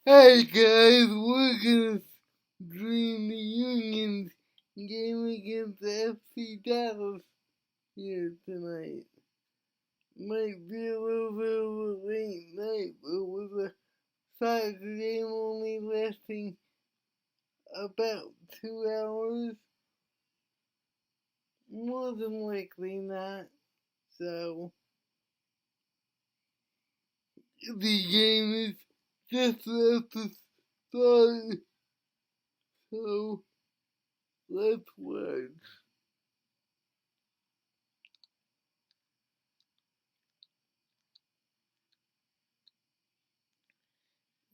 Hey guys, we're gonna dream the Union's game against FC Dallas here tonight. Might be a little bit of a late night, but with a soccer game only lasting about 2 hours, more than likely not. So, the game is just about to start, so let's watch.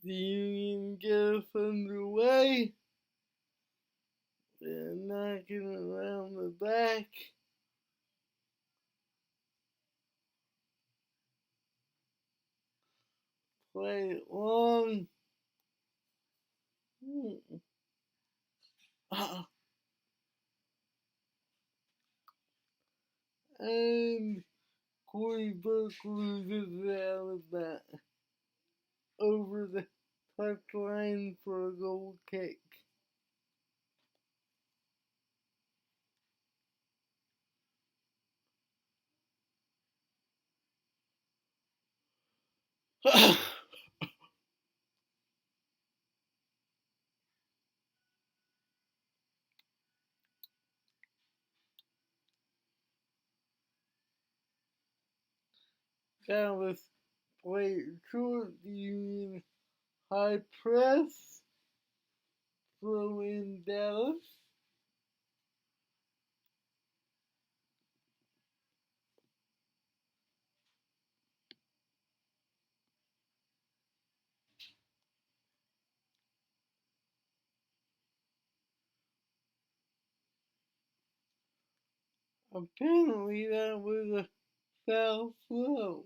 The Union get us underway. They're knocking around the back. Play it long. And Corey Burke loses out of that over the touchline for a goal kick. Dallas played short. The Union high press. Throw in Dallas. Apparently that was a foul throw.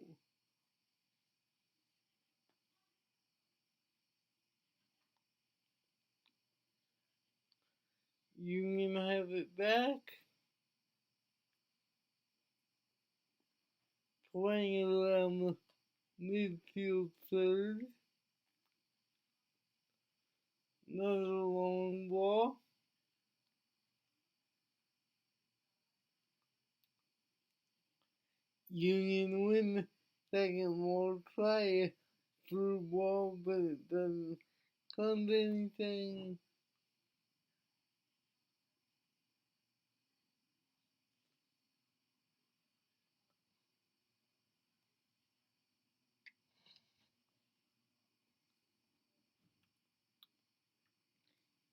Union have it back. Playing it around the midfield third. Another long ball. Union win the second ball. Try a through ball, but it doesn't come to anything.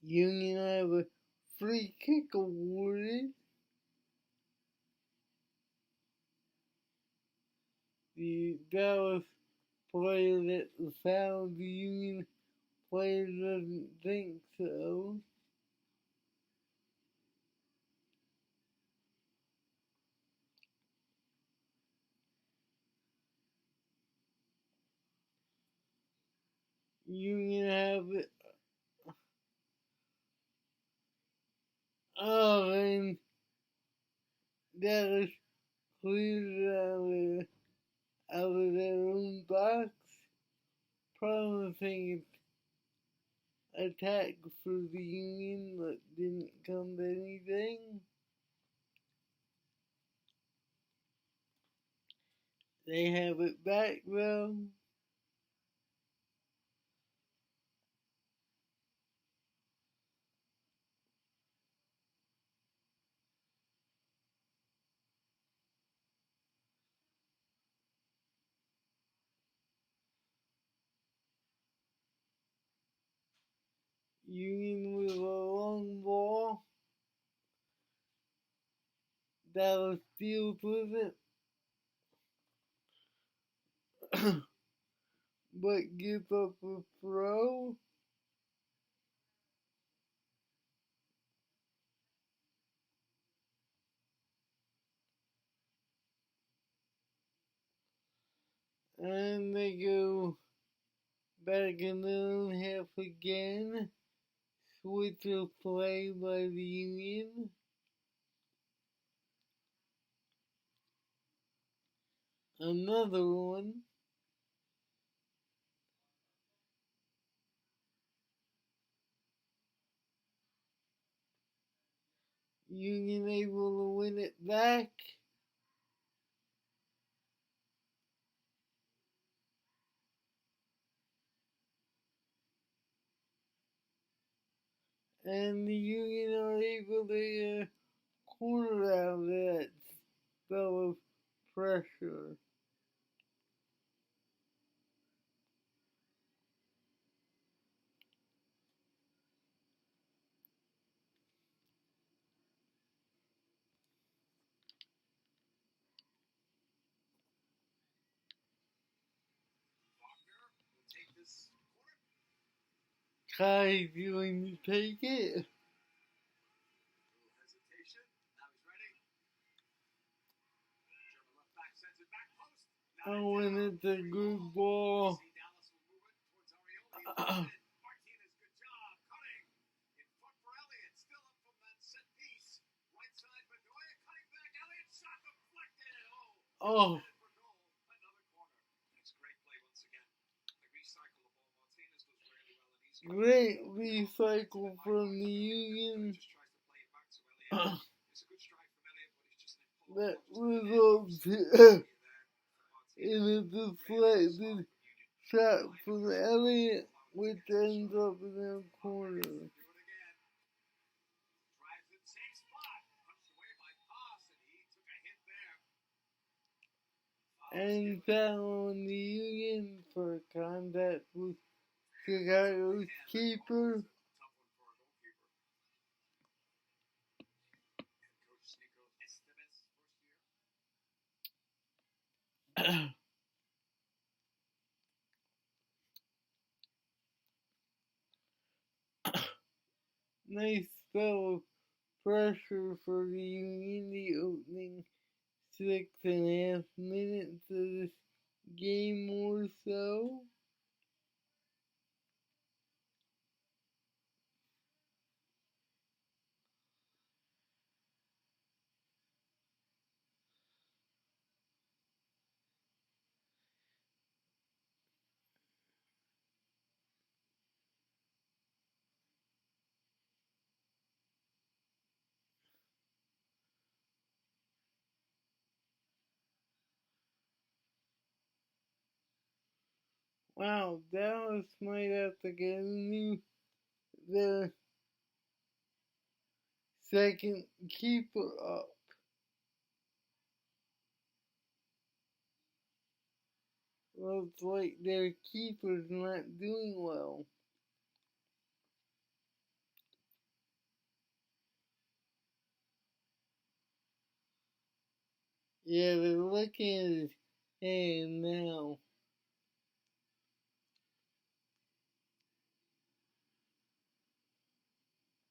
Union have a free kick awarded. The Dallas player that fouled the Union player doesn't think so. Union have it. Oh, and Dallas cleared out of their own box, promising attack for the Union, but didn't come to anything. They have it back though. Union with a long ball. Dallas deals with it, but gives up a throw. And they go back in their own half again. Switch of play by the Union. Another one. Union able to win it back. And the Union are able to corner out of that spell of pressure. Kai's going to take it. Oh, and it's a good ball. Oh. Great recycle from the Union. That results in a deflected shot from Elliott, which ends up in their corner. And foul on the Union for contact with Chicago's keeper. Nice spell of pressure for the Union, the opening 6.5 minutes of this game or so. Wow, Dallas might have to get their second keeper up. Looks like their keeper's not doing well. Yeah, they're looking at his hand now.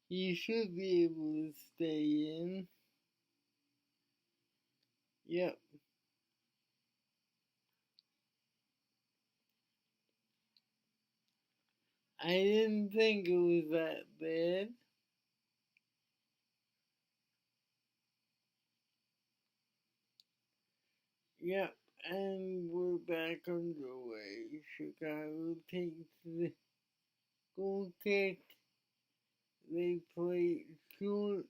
He should be able to stay in. Yep. I didn't think it was that bad. Yep, and we're back underway. Chicago takes the goal kick. They play short.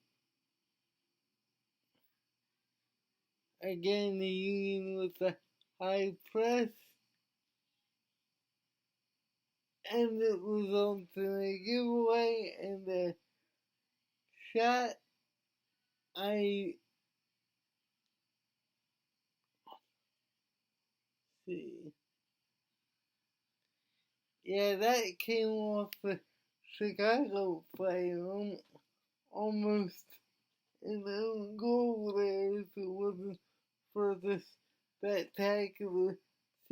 Again, the Union with a high press. And it results in a giveaway and a shot. I see. Yeah, that came off the Chicago play, almost an own goal there if it wasn't for the spectacular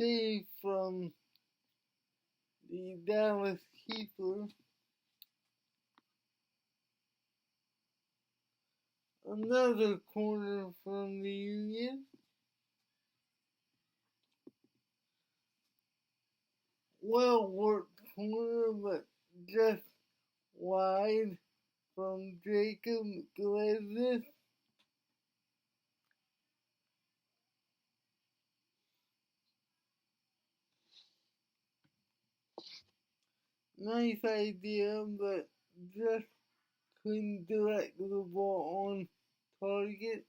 save from the Dallas keeper. Another corner from the Union. Well worked corner, but just wide from Jacob Glazis. Nice idea, but just couldn't direct the ball on target.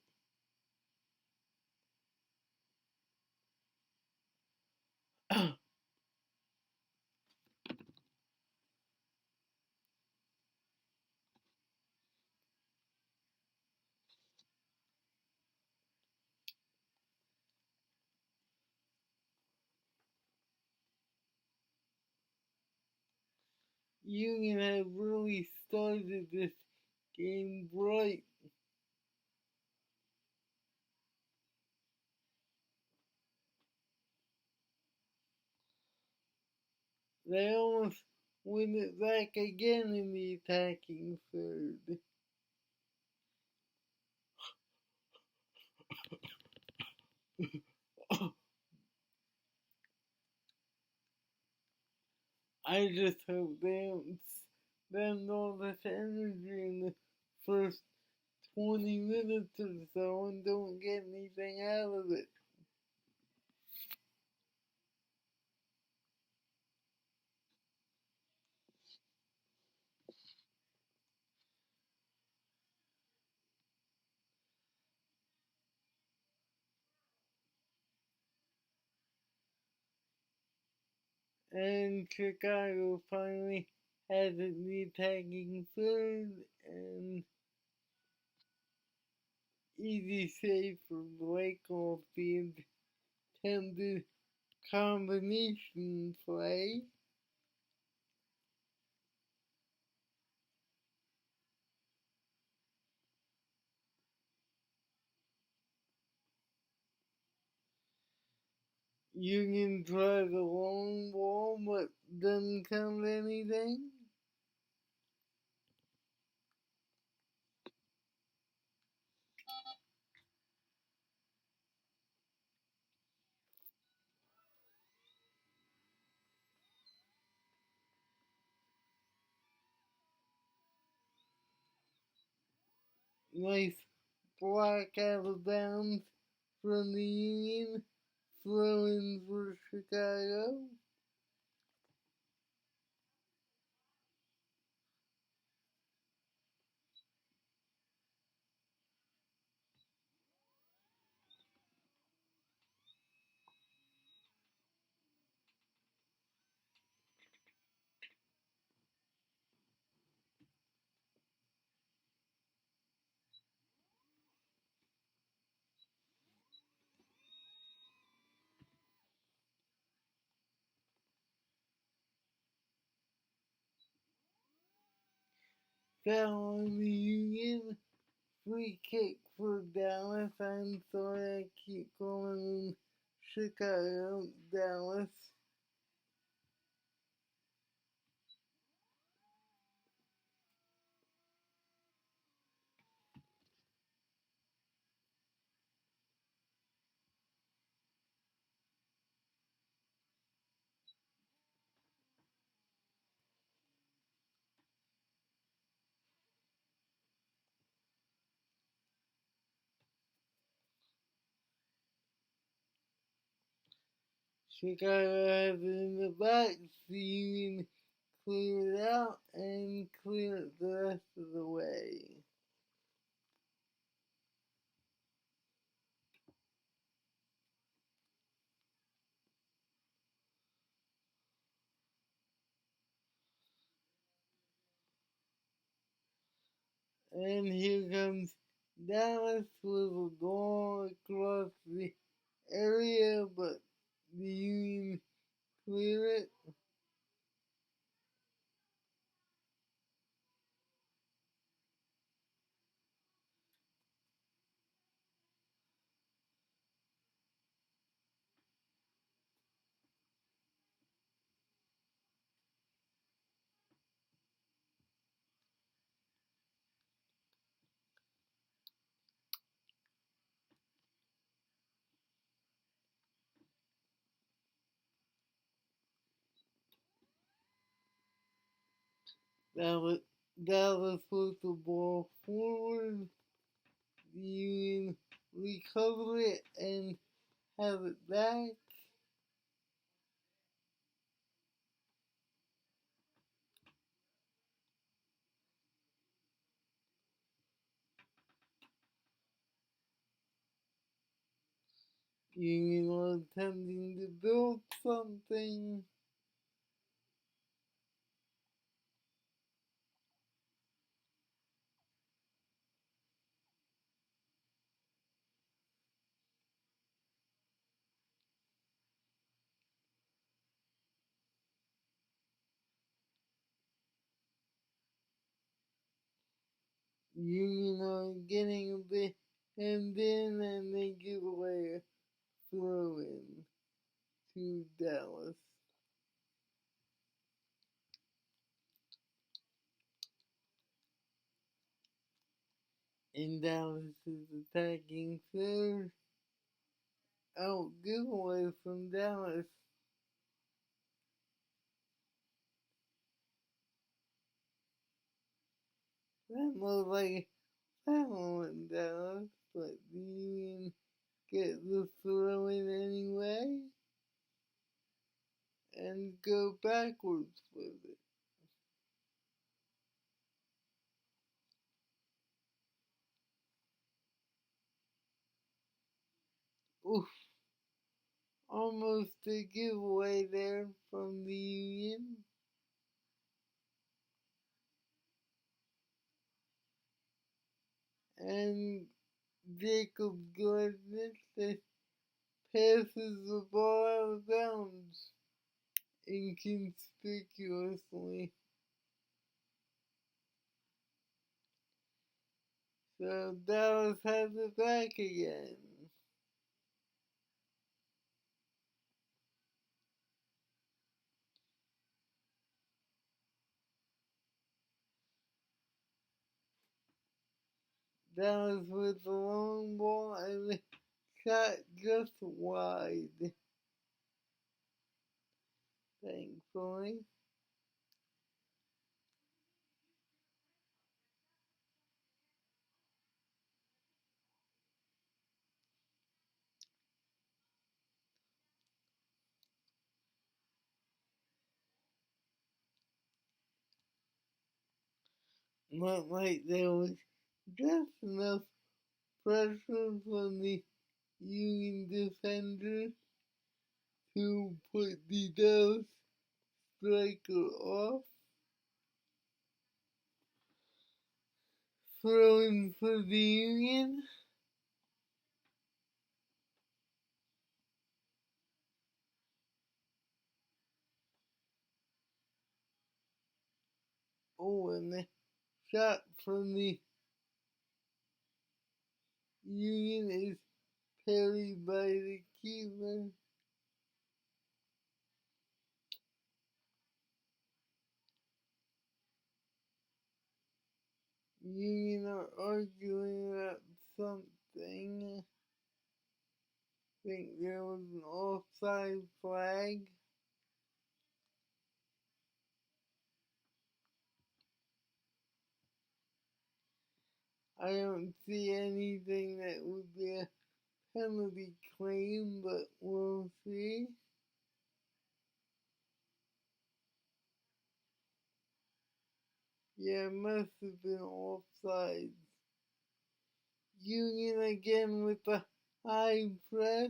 Union had really started this game bright. They almost win it back again in the attacking third. I just hope they don't spend all this energy in the first 20 minutes or so and don't get anything out of it. And Chicago finally has it in the attacking third, and easy save for Blake off the intended combination play. Union tried a long ball, but doesn't come to anything. Nice block out of bounds from the Union. Throw in for Chicago. Foul on the Union. Free kick for Dallas. I'm sorry I keep calling them Chicago, Dallas. Chicago has it in the back. The Union clear it out and clear it the rest of the way. And here comes Dallas with a ball across the area, but the Union clear it. Dallas puts the ball forward. The Union recover it and have it back. You attempting to build something. Getting a bit, and then they give away a throw in to Dallas. And Dallas is attacking third. Oh, giveaway from Dallas. That looked like that one Dallas, but the Union get the throw in anyway and go backwards with it. Oof, almost a giveaway there from the Union. And Jacob Gordon passes the ball out of bounds inconspicuously. So Dallas has it back again. Dallas with the long ball and shot just wide, thankfully. Looked like there was just enough pressure from the Union defender to put the Dallas striker off. Throwing for the Union. Oh, and the shot from the Union is parried by the keeper. Union are arguing about something. I think there was an offside flag. I don't see anything that would be a penalty claim, but we'll see. Yeah, it must have been offside. Union again with the high press.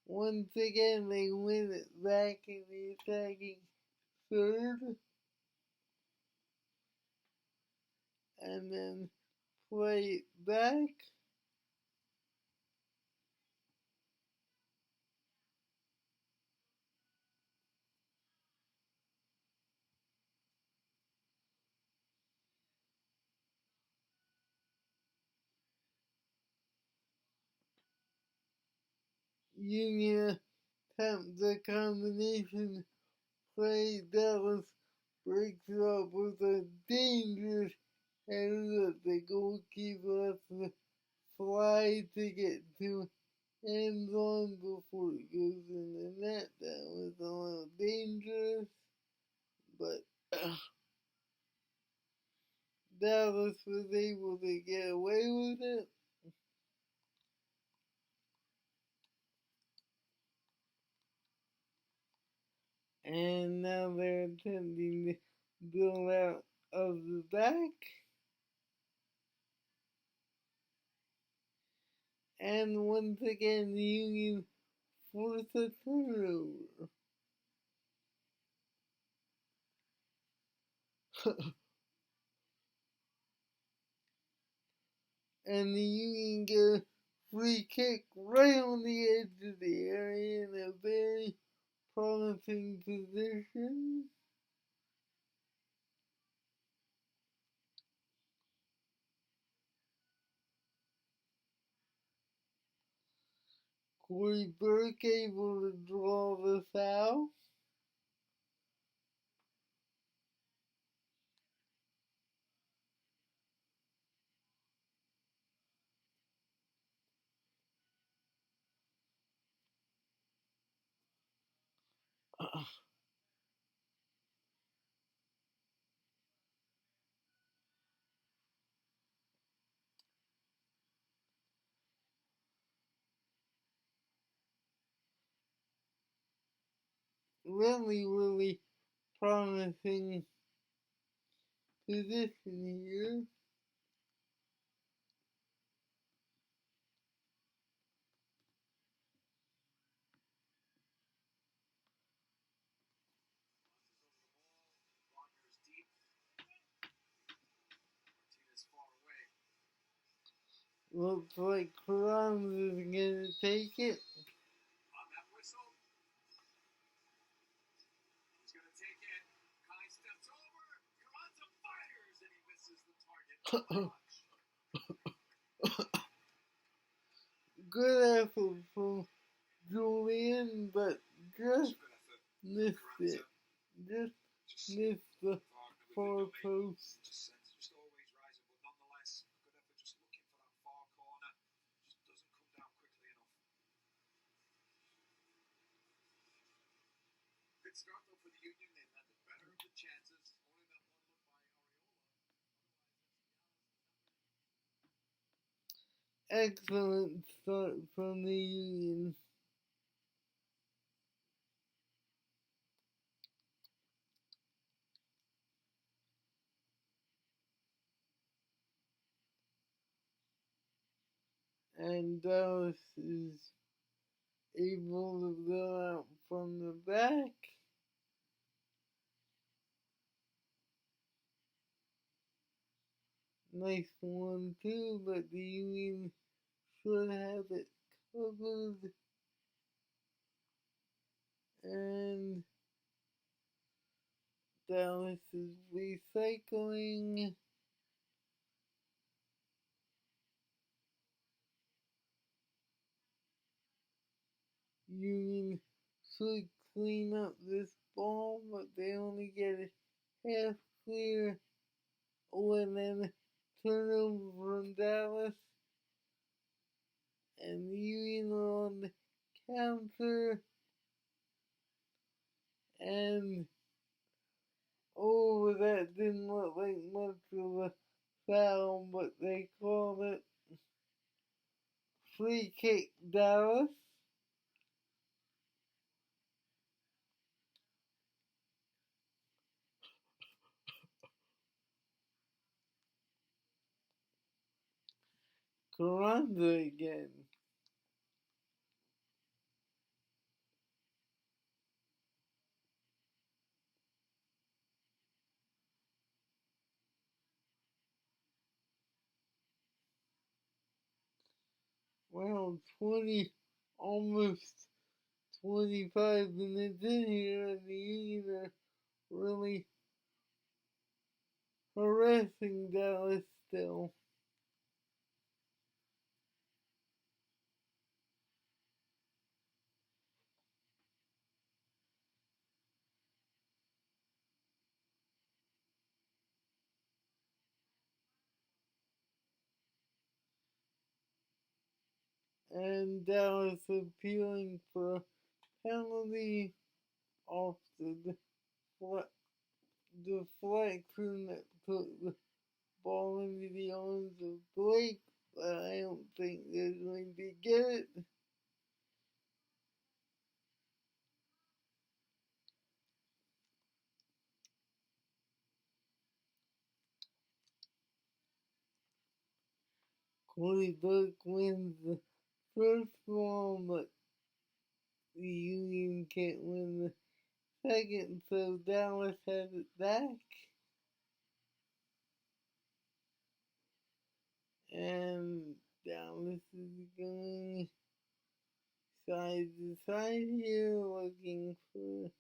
Once again, they win it back in the attacking third. And then play it back. Union attempts a combination play. Dallas breaks it up with a dangerous header that the goalkeeper has to fly to get to end zone before it goes in the net. That was a little dangerous, but Dallas was able to get away with it. And now they're attempting to build out of the back. And once again, the Union forced a turnover. And the Union got a free kick right on the edge of the area in a very promising position. Corey Burke able to draw the foul. Really promising position here. Looks like Cruz is gonna take it. Good effort from Julian, but just missed it. Just missed the far post. Excellent start from the Union. And Dallas is able to go out from the back. Nice 1-2, but the Union should have it covered. And Dallas is recycling. Union should clean up this ball, but they only get it half clear. And then turnover from Dallas. And the Union on the counter. And that didn't look like much of a foul, but they called it free kick Dallas. Carranza again. Well, almost 25 minutes in here, and the Union are really harassing Dallas still. And Dallas appealing for a penalty off the deflection that put the ball into the arms of Blake, but I don't think they're going to get it. Corey Burke wins the first of all, but the Union can't win the second, so Dallas has it back. And Dallas is going side to side here, looking for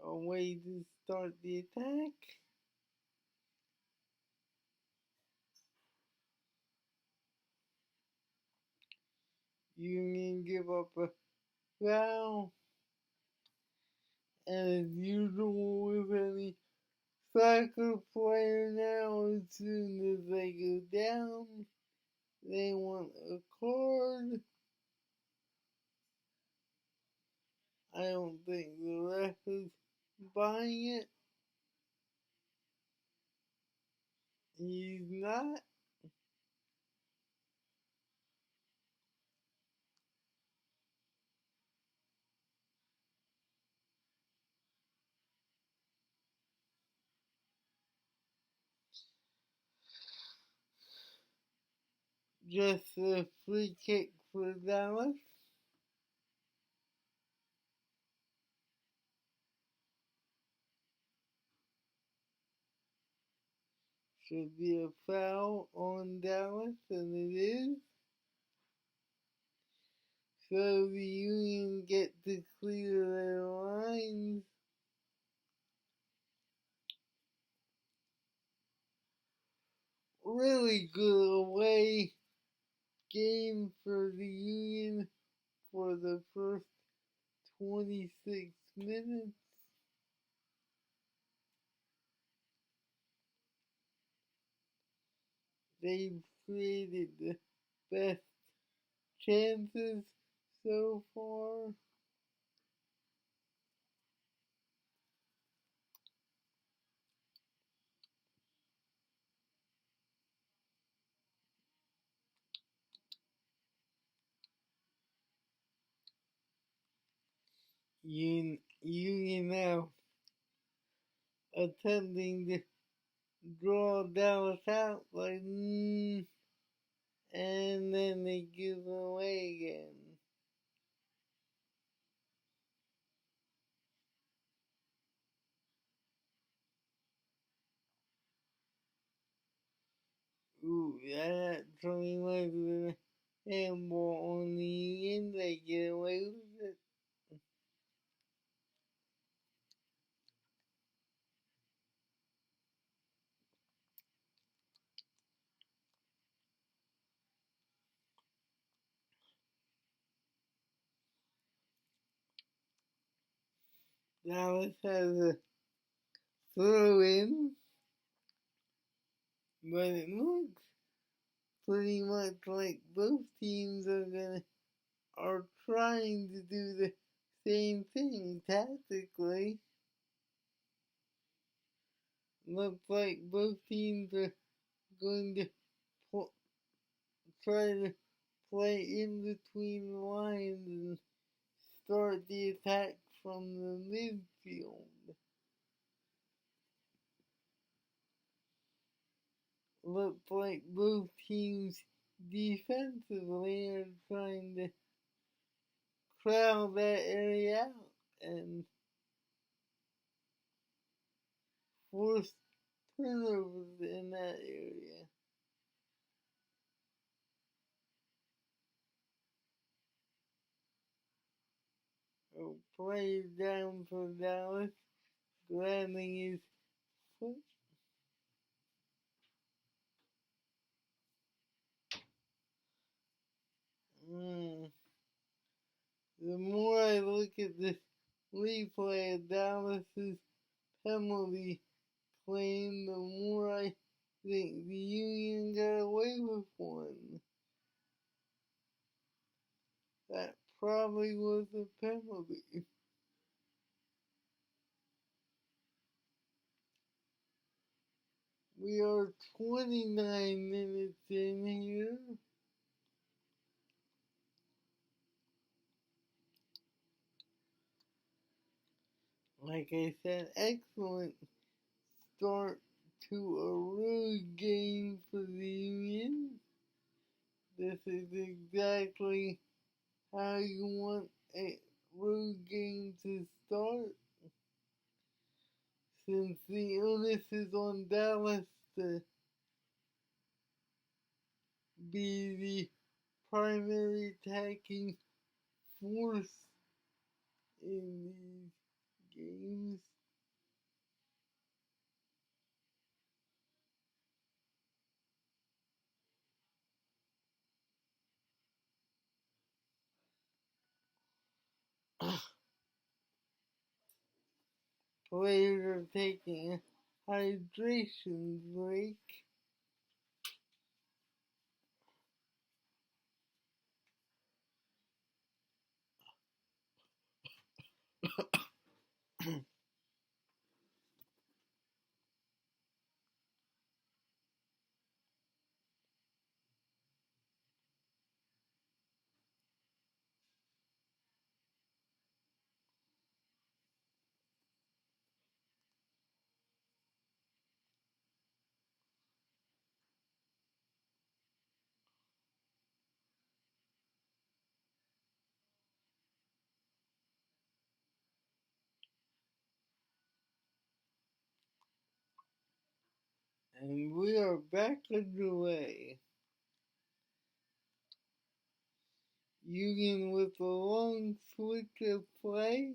a way to start the attack. Union give up a foul, and as usual with any soccer player now, as soon as they go down, they want a card. I don't think the ref is buying it. He's not. Just a free kick for Dallas. Should be a foul on Dallas, and it is. So the Union get to clear their lines. Really good away game for the Union for the first 26 minutes. They've created the best chances so far. Union now attempting to draw Dallas out, like, and then they give away again. Ooh, that actually might have been a handball on the Union. They get away with it. Dallas has a throw in, but it looks pretty much like both teams are trying to do the same thing tactically. Looks like both teams are going to try to play in between the lines and start the attack from the midfield. Looks like both teams defensively are trying to crowd that area out and force turnovers in that area. So play down for Dallas, grabbing his foot. The more I look at this replay of Dallas's penalty claim, the more I think the Union got away with one. That probably was a penalty. We are 29 minutes in here. Like I said, excellent start to a road game for the Union. This is exactly how you want a road game to start, since the onus is on Dallas to be the primary attacking force in these games. Players are taking a hydration break. And we are back underway. Union with a long switch of play.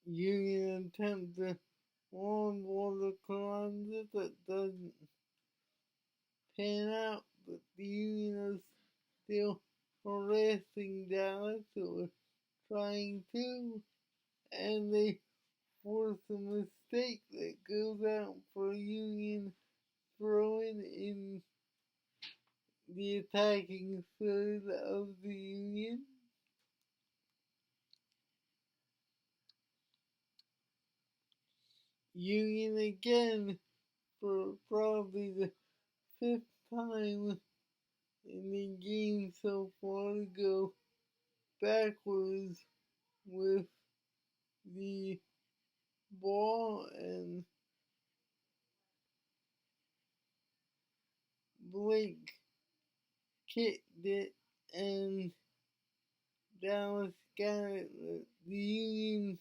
Union attempts a long water conundrum that doesn't pan out, but the Union is still harassing Dallas, who are trying to, and they force a mistake that goes out for Union throwing in the attacking third of the Union. Union again, for probably the fifth time in the game so far, to go backwards with the ball, and Blake kicked it, and Dallas got it. The Union,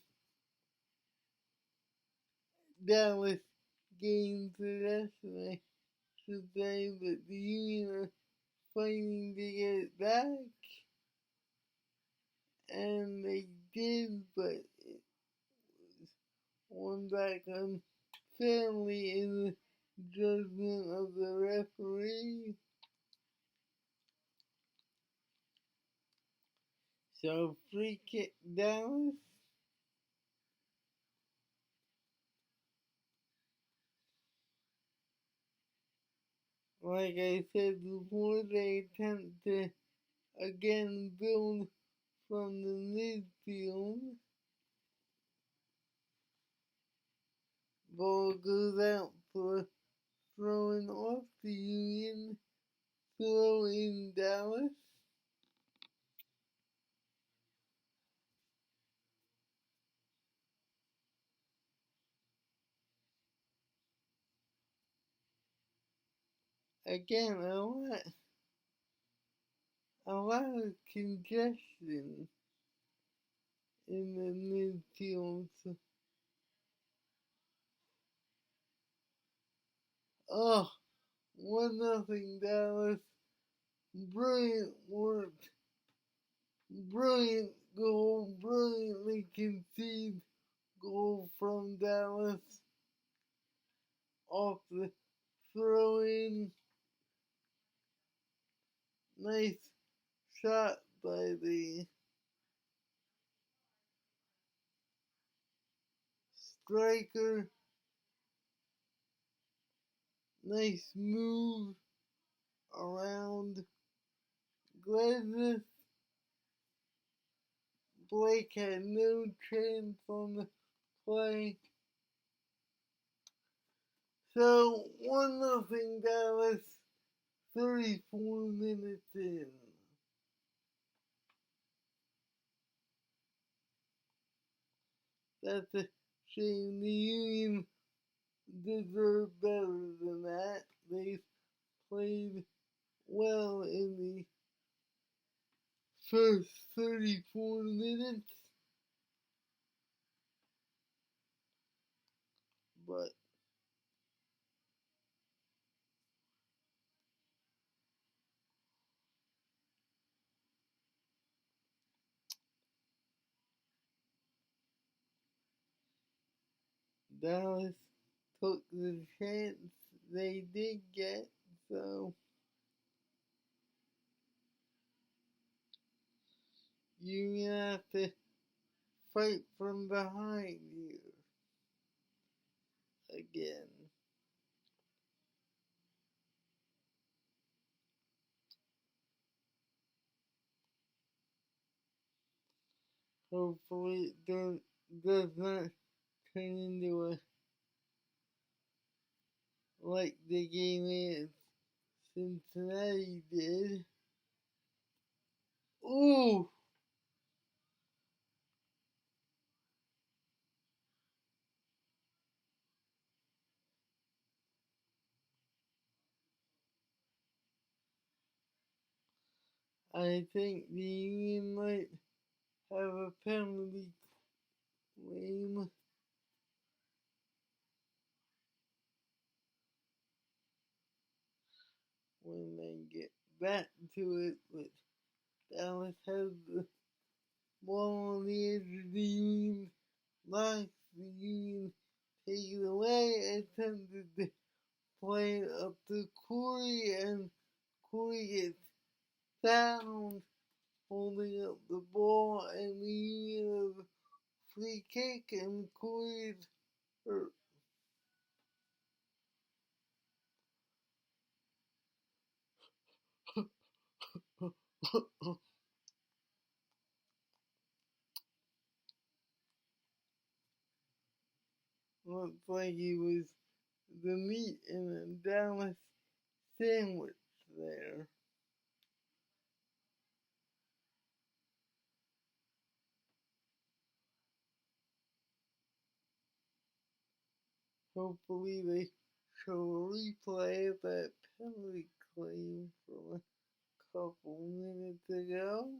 Dallas gained possession, I should say, but the Union are fighting to get it back, and they did, but it was won back unfairly in the judgment of the referee. So free kick Dallas. Like I said before, they attempt to again build from the midfield. Ball goes out for throwing off the Union. Throw in Dallas. Again, a lot of congestion in the midfield. Oh, 1-0 Dallas. Brilliant work. Brilliant goal. Brilliantly conceived goal from Dallas. Off the throw in. Nice shot by the striker. Nice move around Gladys. Blake had no chance on the play. So 1-0 Dallas, 34 minutes in. that's a shame. The Union deserve better than that. They played well in the first 34 minutes, but Dallas took the chance they did get, so you're gonna have to fight from behind you again. Hopefully it does not turn into a like the game is Cincinnati did. Ooh! I think the Union might have a penalty claim when they get back to it, but Dallas has the ball on the edge of the Union box. The Union take it away, attempted to play it up to Corey, and Corey gets fouled holding up the ball, and the Union has a free kick, and Corey's hurt. Looks like he was the meat in a Dallas sandwich there. Hopefully they show a replay of that penalty claim from a couple minutes ago.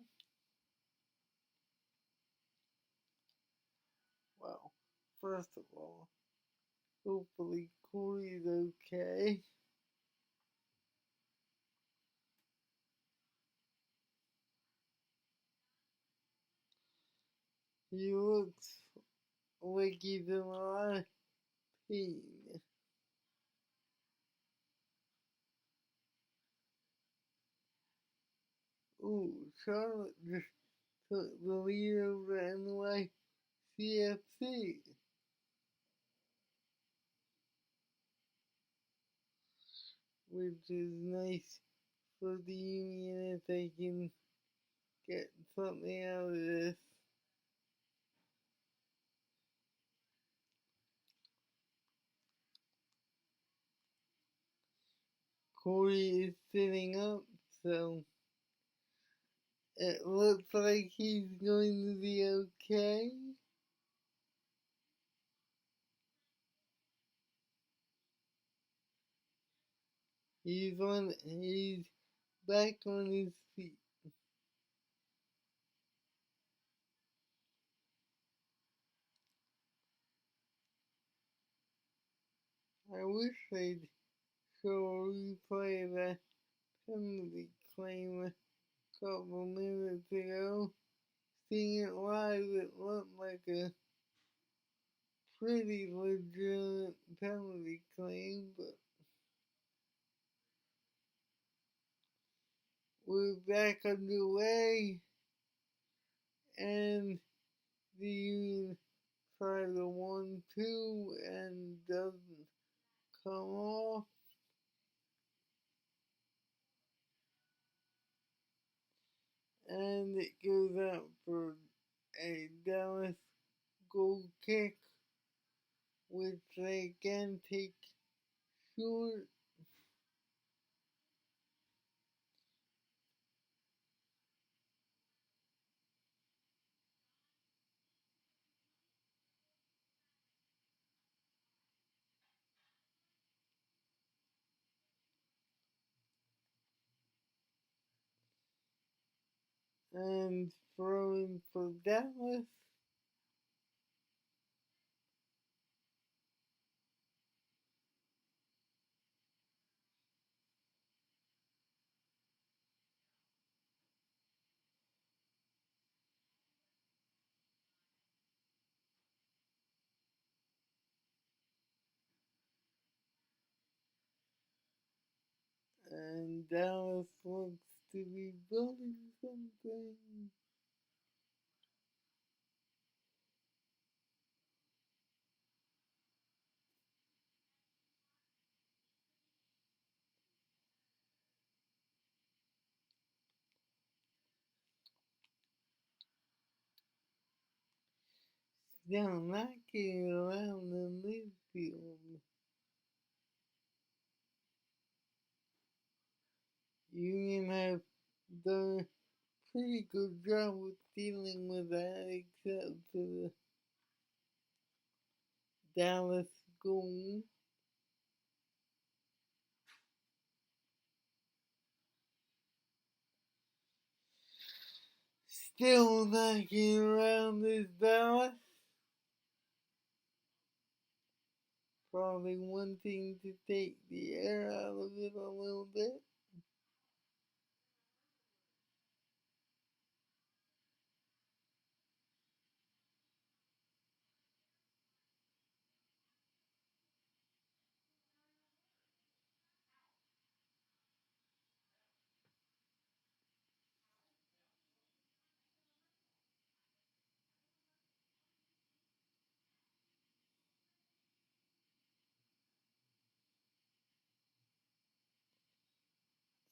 Well, first of all, hopefully Corey's okay. He looks like he's in a lot of pain. Ooh, Charlotte just took the lead over NYCFC, which is nice for the Union if they can get something out of this. Corey is sitting up, so it looks like he's going to be okay. He's back on his feet. I wish they'd show a replay of that penalty claim a couple minutes ago. Seeing it live, it looked like a pretty legitimate penalty claim, but we're back underway, and the Union try the 1-2 and doesn't come off. And it goes out for a Dallas goal kick, which they again take short. and throwing for Dallas. And Dallas looks to be building something. Still not getting around the midfield. Union have done a pretty good job with dealing with that, except for the Dallas goal. Still not getting around this Dallas. Probably wanting to take the air out of it a little bit.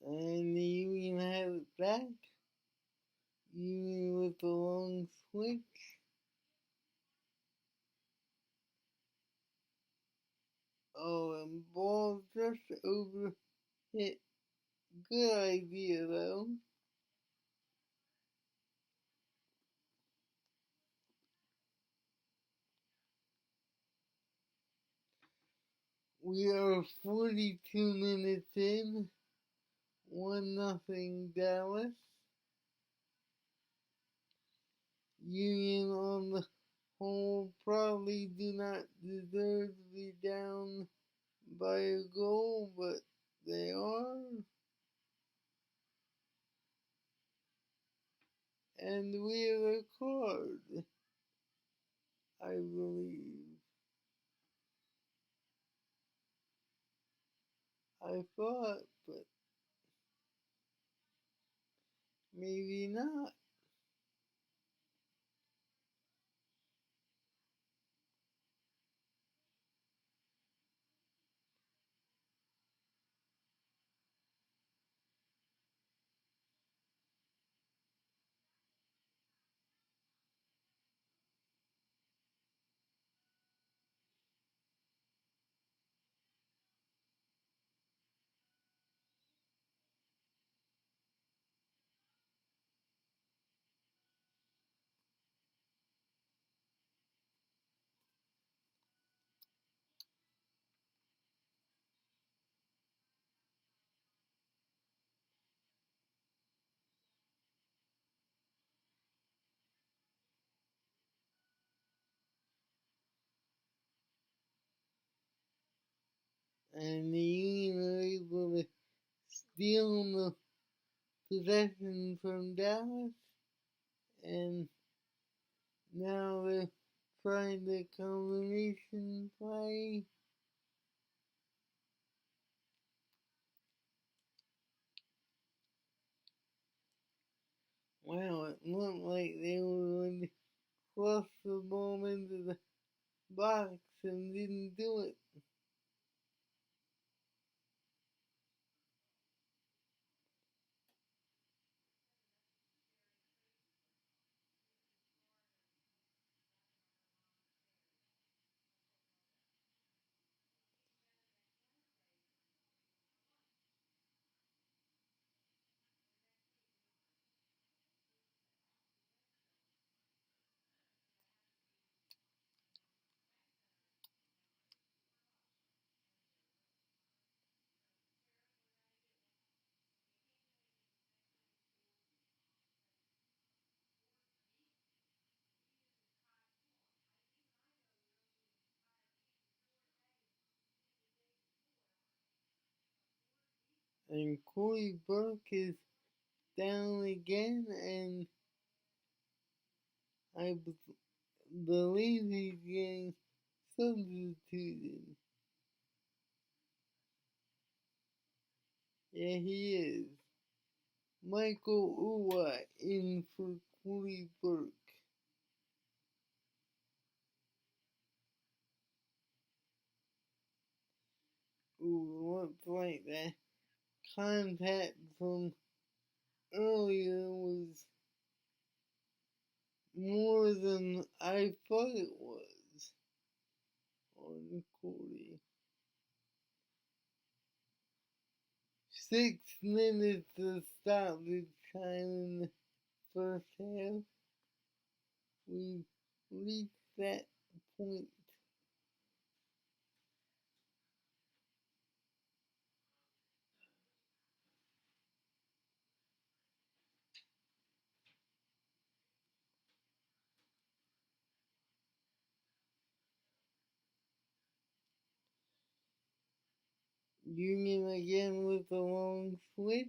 And the Union has it back. Union with the long switch. Oh, and ball just over hit. Good idea though. We are 42 minutes in. 1-0 Dallas. Union on the whole probably do not deserve to be down by a goal, but they are. And we have a card, I believe. I thought, but maybe not. And the Union are able to steal the possession from Dallas, and now they're trying the combination play. Wow, it looked like they were going to cross the ball into the box and didn't do it. And Corey Burke is down again, and I believe he's getting substituted. Yeah, he is. Michael Uwa in for Corey Burke. Ooh, looks like that contact from earlier was more than I thought it was on Corey. 6 minutes to stoppage time in the first half. We reached that point. Union again with a long switch.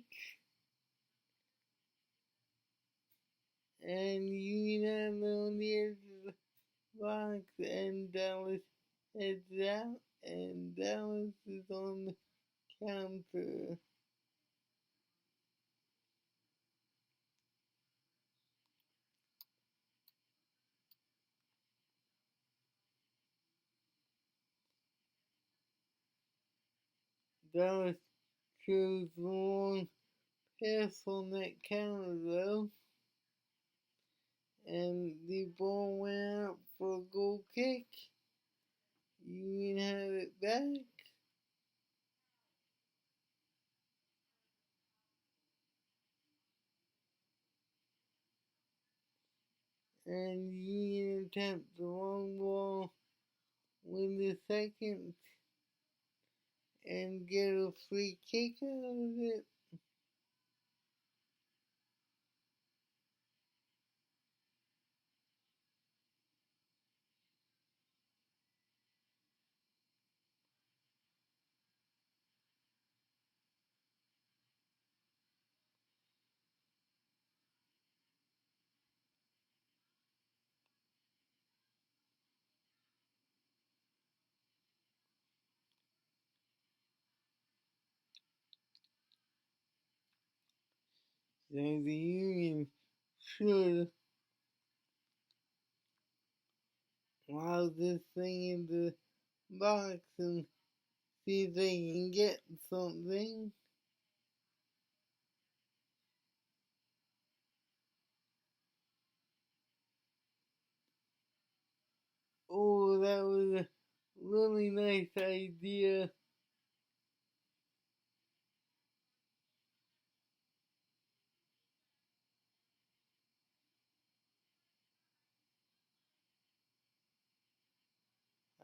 And Union on the edge of the box, and Dallas heads out, and Dallas is on the counter. Dallas chose the long pass on that counter though, and the ball went out for a goal kick. Union had it back. And Union attempt the long ball, win the second, and get a free kick out of it. So the Union should allow this thing in the box and see if they can get something. Oh, that was a really nice idea.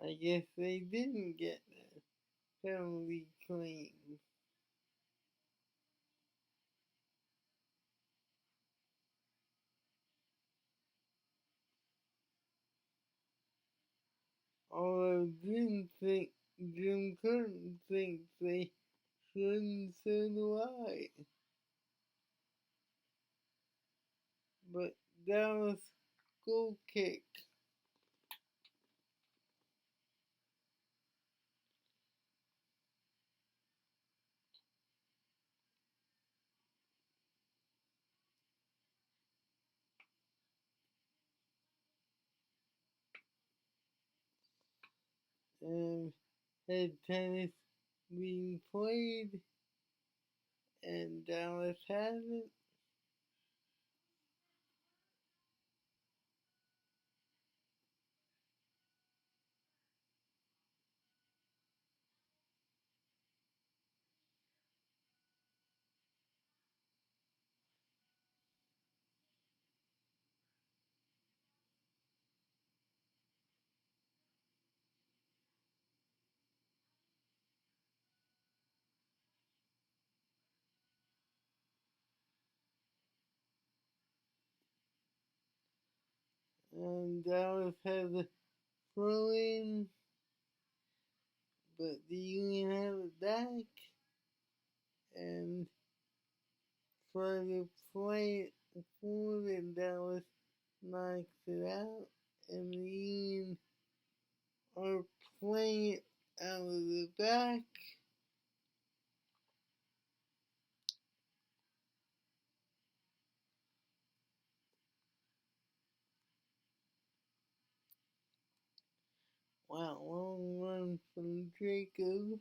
I guess they didn't get that penalty claim. Although Jim Curtin thinks they should, and so do I. But Dallas goal kick. And head tennis being played, and Dallas has it. And Dallas has a throw in, but the Union have it back. And tried to play it forward and Dallas knocks it out, and the Union are playing it out of the back. Wow, long run from Jacob.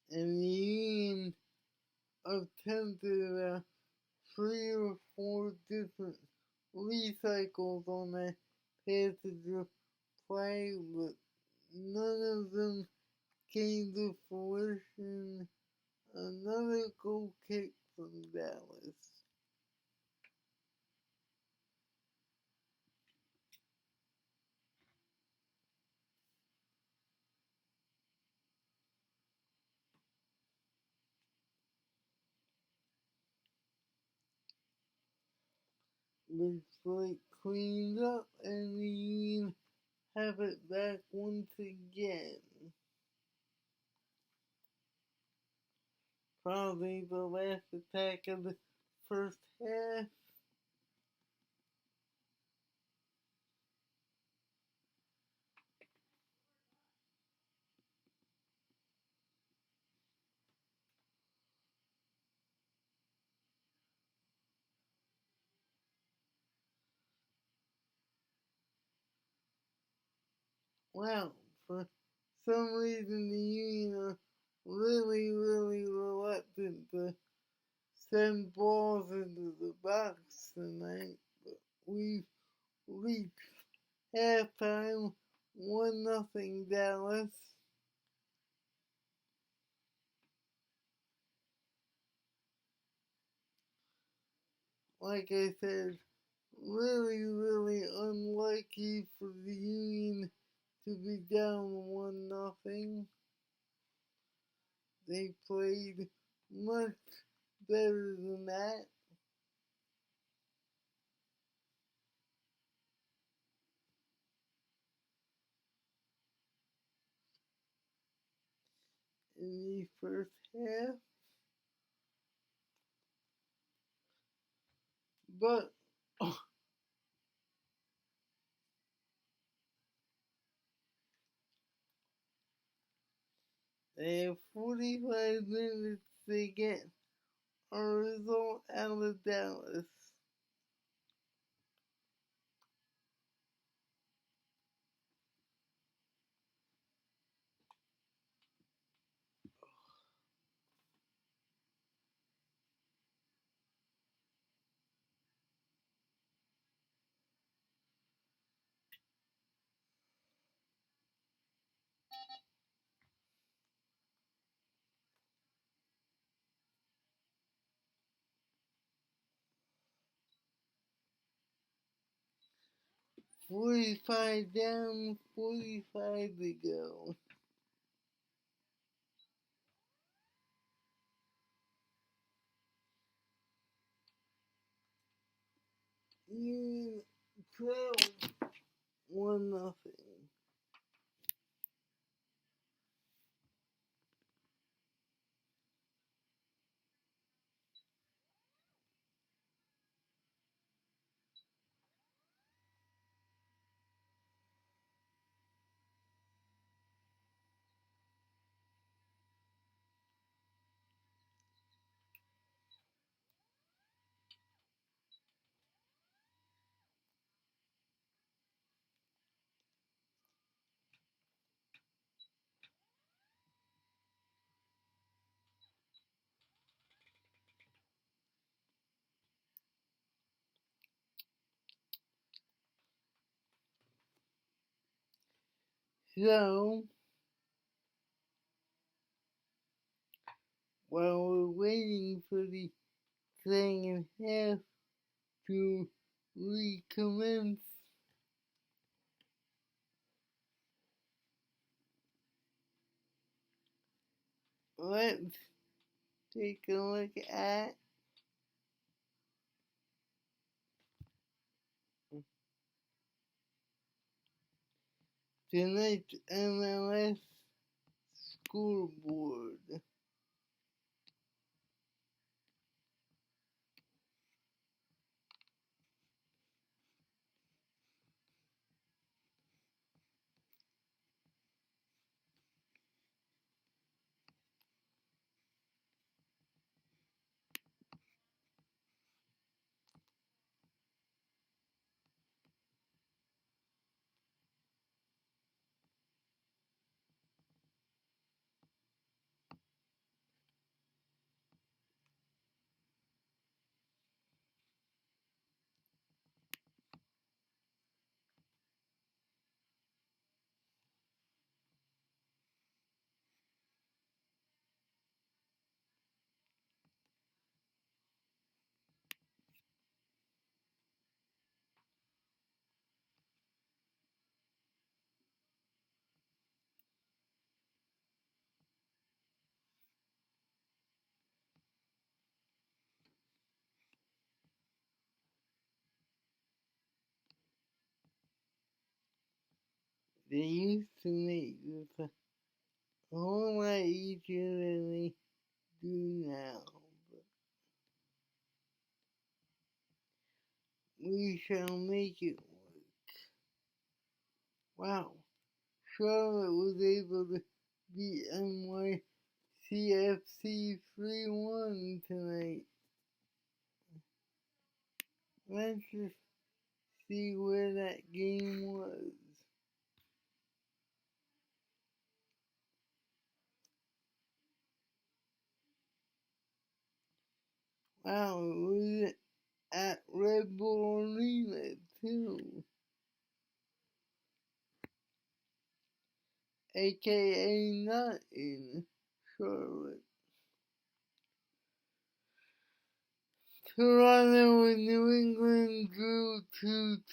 And the Union attempted 3 or 4 different recycles on that passage of play, but none of them came to fruition. Another goal kick from Dallas. Detroit cleaned up and the Union have it back once again. Probably the last attack of the first half. Wow, for some reason the Union are really reluctant to send balls into the box tonight. But we've reached halftime, 1-0 Dallas. Like I said, really unlucky for the Union to be down 1-0. They played much better than that. In the first half. But they have 45 minutes to get a result out of Dallas. $45 down, 45 to go. Union trail 1-0. So while we're waiting for the second half to recommence. Let's take a look at tonight's MLS scoreboard. They used to make this a whole lot easier than they do now, but we shall make it work. Wow, Charlotte was able to beat NYCFC 3-1 tonight. Let's just see where that game was. Wow, it was at Red Bull Arena too, aka not in Charlotte. Toronto and New England drew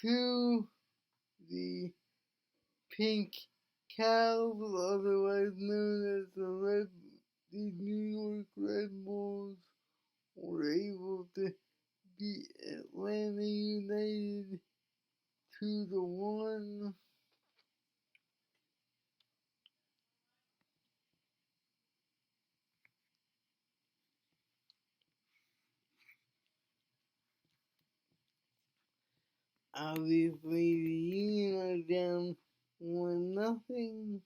2-2. The Pink Cows, otherwise known as the New York Red Bulls, were able to beat Atlanta United 2-1. Obviously, the Union are down 1-0.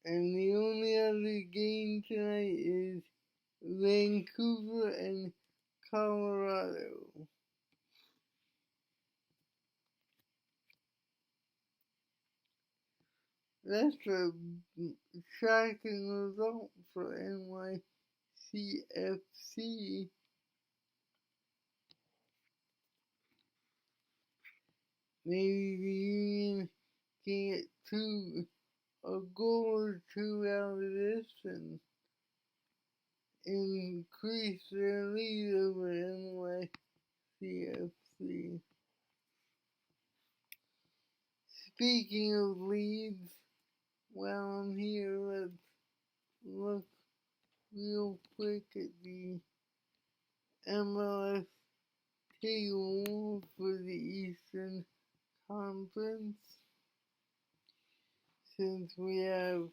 And the only other game tonight is Vancouver and Colorado. That's a shocking result for NYCFC. Maybe the Union can get a goal or two out of this and increase their lead over NYCFC. Speaking of leads, while I'm here, let's look real quick at the MLS table for the Eastern Conference. Since we have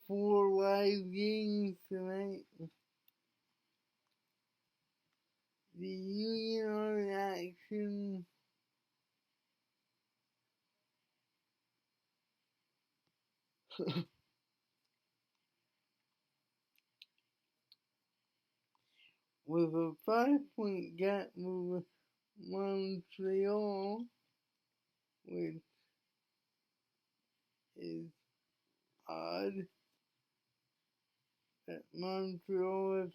4 live games tonight, the Union are in action. With a 5-point gap over Montreal, which is odd that Montreal has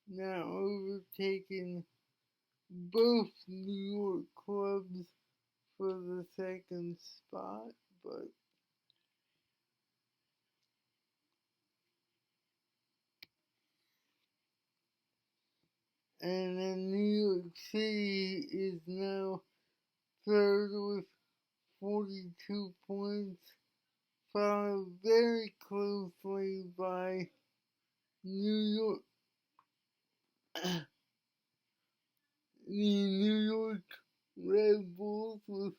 now overtaken both New York clubs for the second spot, but and then New York City is now third with 42 points, followed very closely by New York, the New York Red Bulls with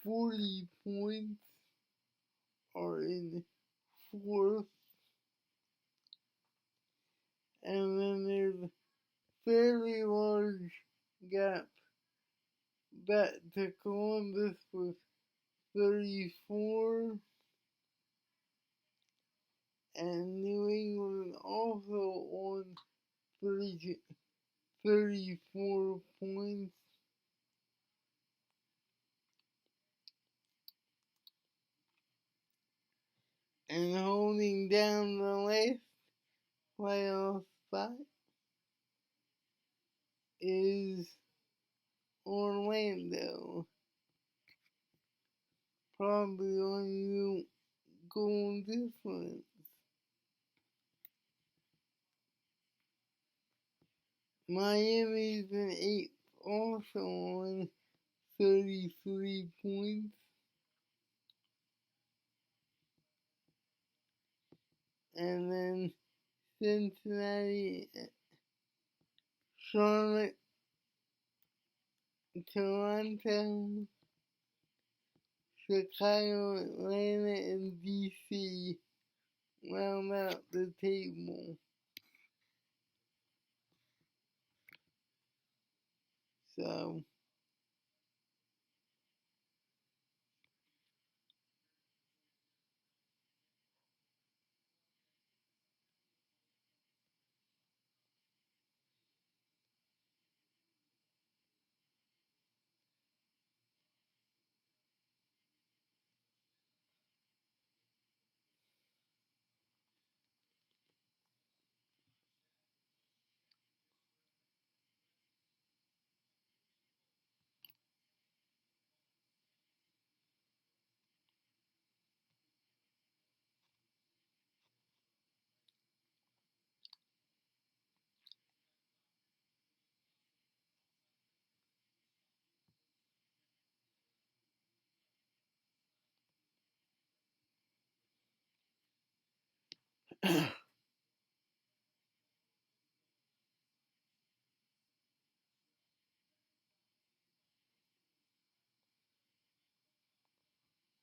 40 points are in fourth, and then there's a fairly large gap back to Columbus with 34, and New England also on 34 points. And holding down the last playoff spot is Orlando, probably on you goal difference. Miami's in eighth, also on 33 points. And then Cincinnati, Charlotte, Toronto, Chicago, Atlanta, and DC round out the table. So,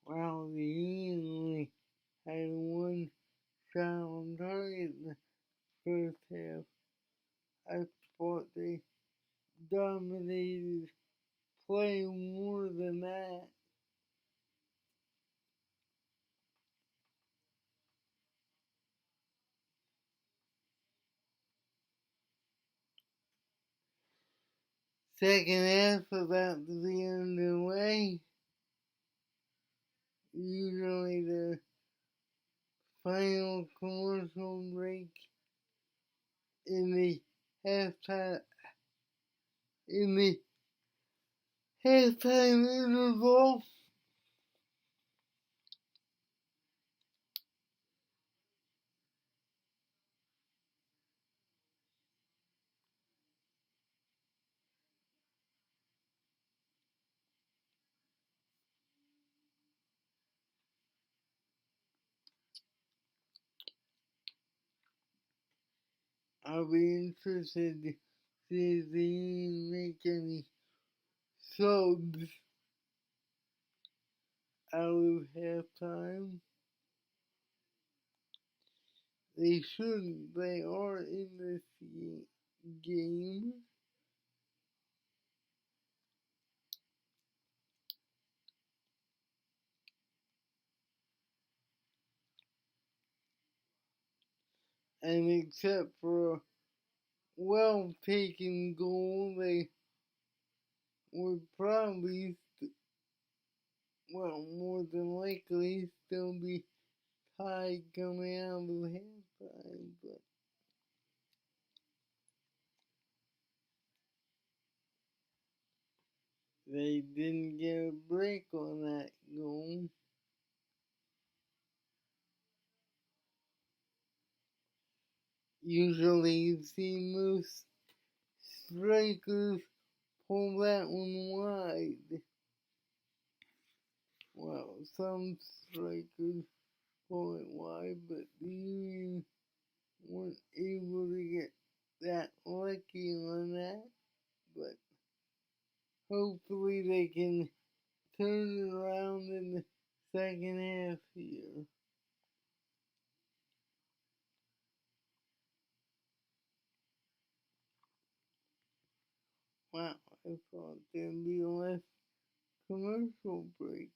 while the Union only had one shot on target in the first half, I thought they dominated play more than that. Second half about to be underway. Usually the final commercial break in the halftime in the halftime interval. I'll be interested to see if they make any subs out of halftime. They shouldn't. They are in this game. And except for a well taken goal, they would probably, more than likely still be tied coming out of halftime. But they didn't get a break on that goal. Usually you see most strikers pull that one wide. Well, some strikers pull it wide, but the Union weren't able to get that lucky on that. But hopefully they can turn it around in the second half here. Wow, I thought there'd be less commercial breaks.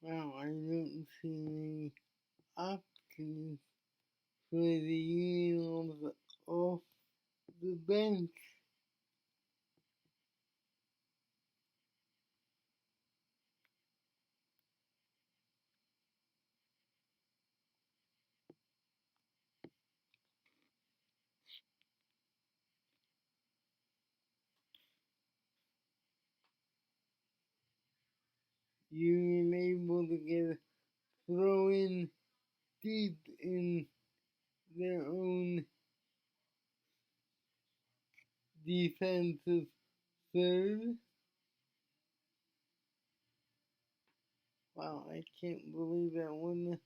Wow, I don't see any options for the Union off the bench. Union able to get a throw in deep in their own defensive third. Wow, I can't believe that wasn't a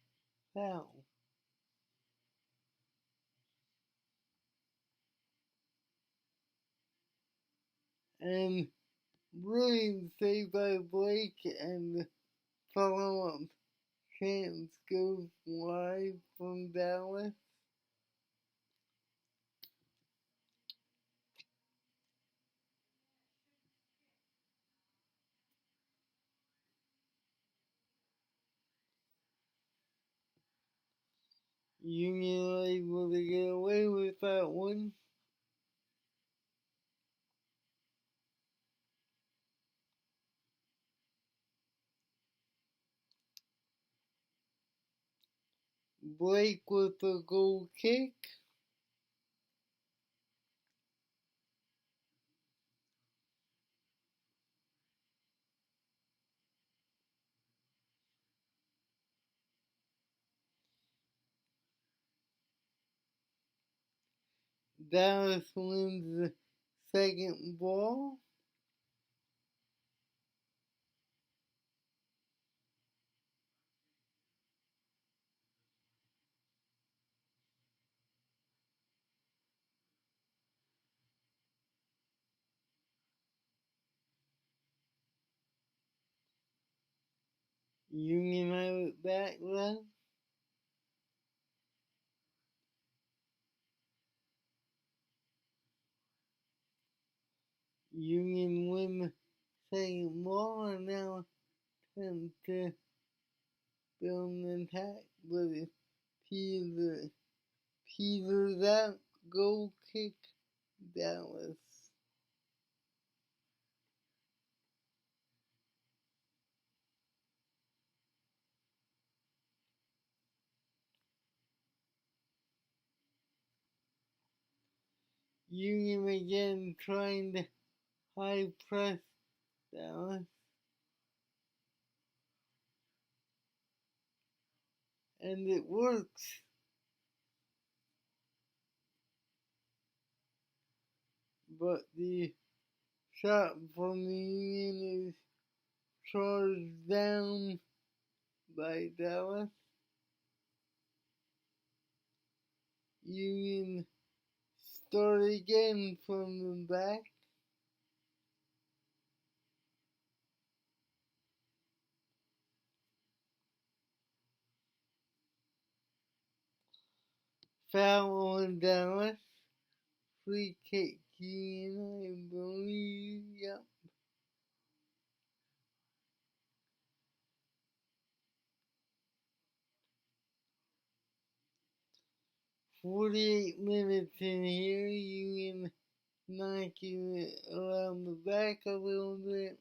foul. And brilliant save by Blake, and the follow-up chance goes wide from Dallas. Union able to get away with that one. Blake with the goal kick. Dallas wins the second ball. Union have it back left. Union win second ball and now attempt to build an attack, but it peters out. Goal kick Dallas. Union again trying to high press Dallas. And it works. But the shot from the Union is charged down by Dallas. Union start again from the back. Foul on Dallas. Free kick Union, I believe. Yep. 48 minutes in here, Union knocking it around the back a little bit.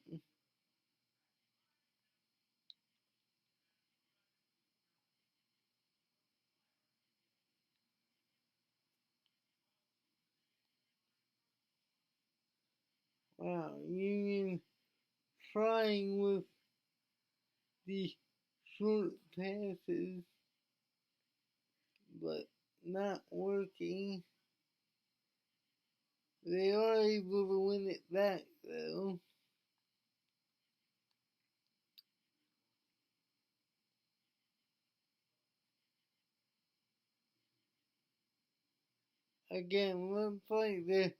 Wow, Union trying with the short passes, but not working. They are able to win it back, though. Again, looks like they're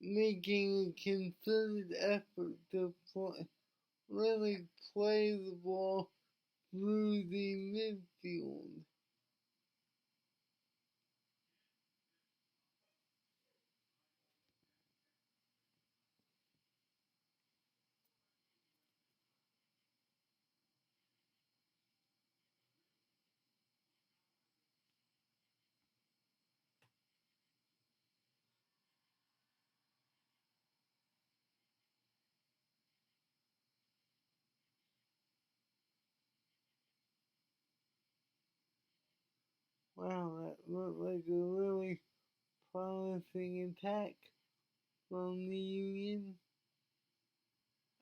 making a concerted effort to really play the ball through the midfield. Wow, that looked like a really promising attack from the Union.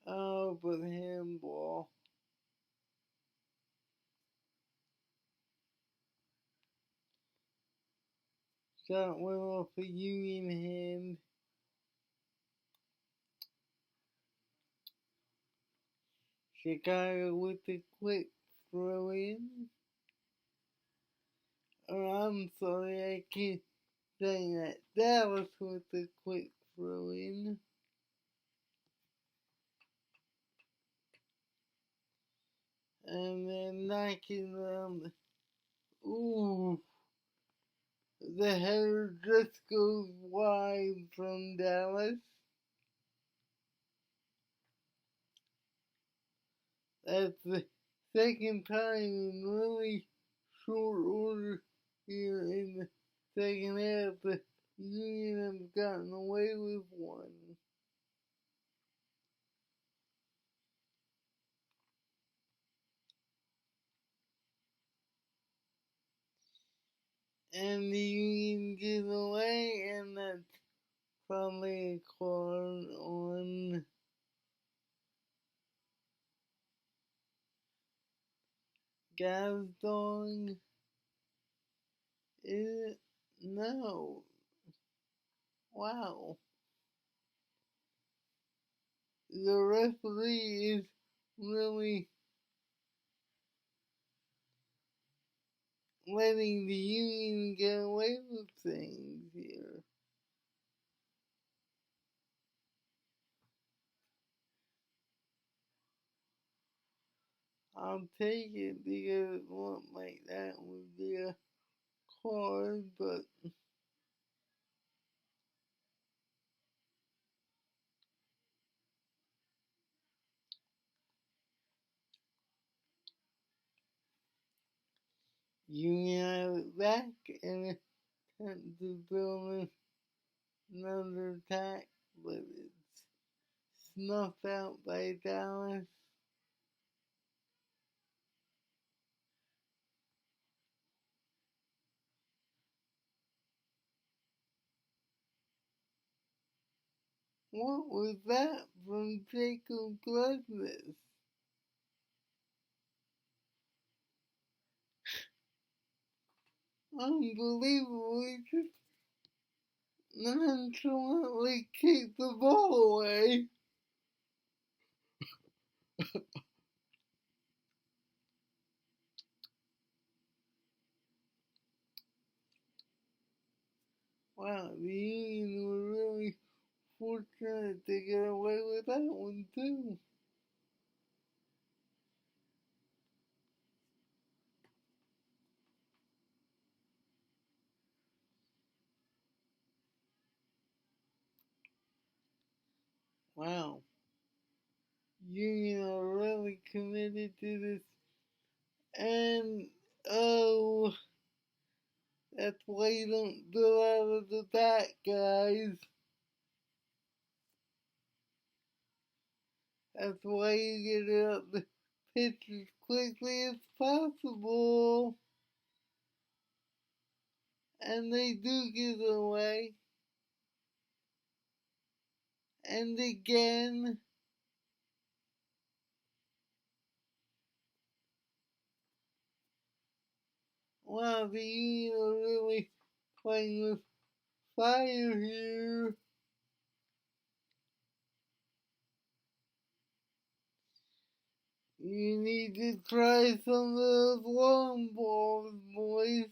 Oh, but handball. Shot went off a Union hand. Chicago with a quick throw in. Or I'm sorry, I keep saying that. Dallas with a quick throw in. And then knocking around. Ooh. The header just goes wide from Dallas. That's the second time in really short order here in the second half. The Union have gotten away with one. And the Union get away, and that's probably a card on Gazdong. Is it? No. Wow. The referee is really letting the Union get away with things here. I'll take it because it looked like that would be a card, but Union it back and attempt to build another attack, but it's snuffed out by Dallas. What was that from Jacob Douglas? Unbelievable, he just nonchalantly kicked the ball away. Wow, the Union were really fortunate to get away with that one too. Wow. Union are really committed to this. And oh, that's why you don't go out of the back, guys. That's why you get up the pitch as quickly as possible. And they do get away. And again. Wow, the Union are really playing with fire here. You need to try some of those long balls, boys.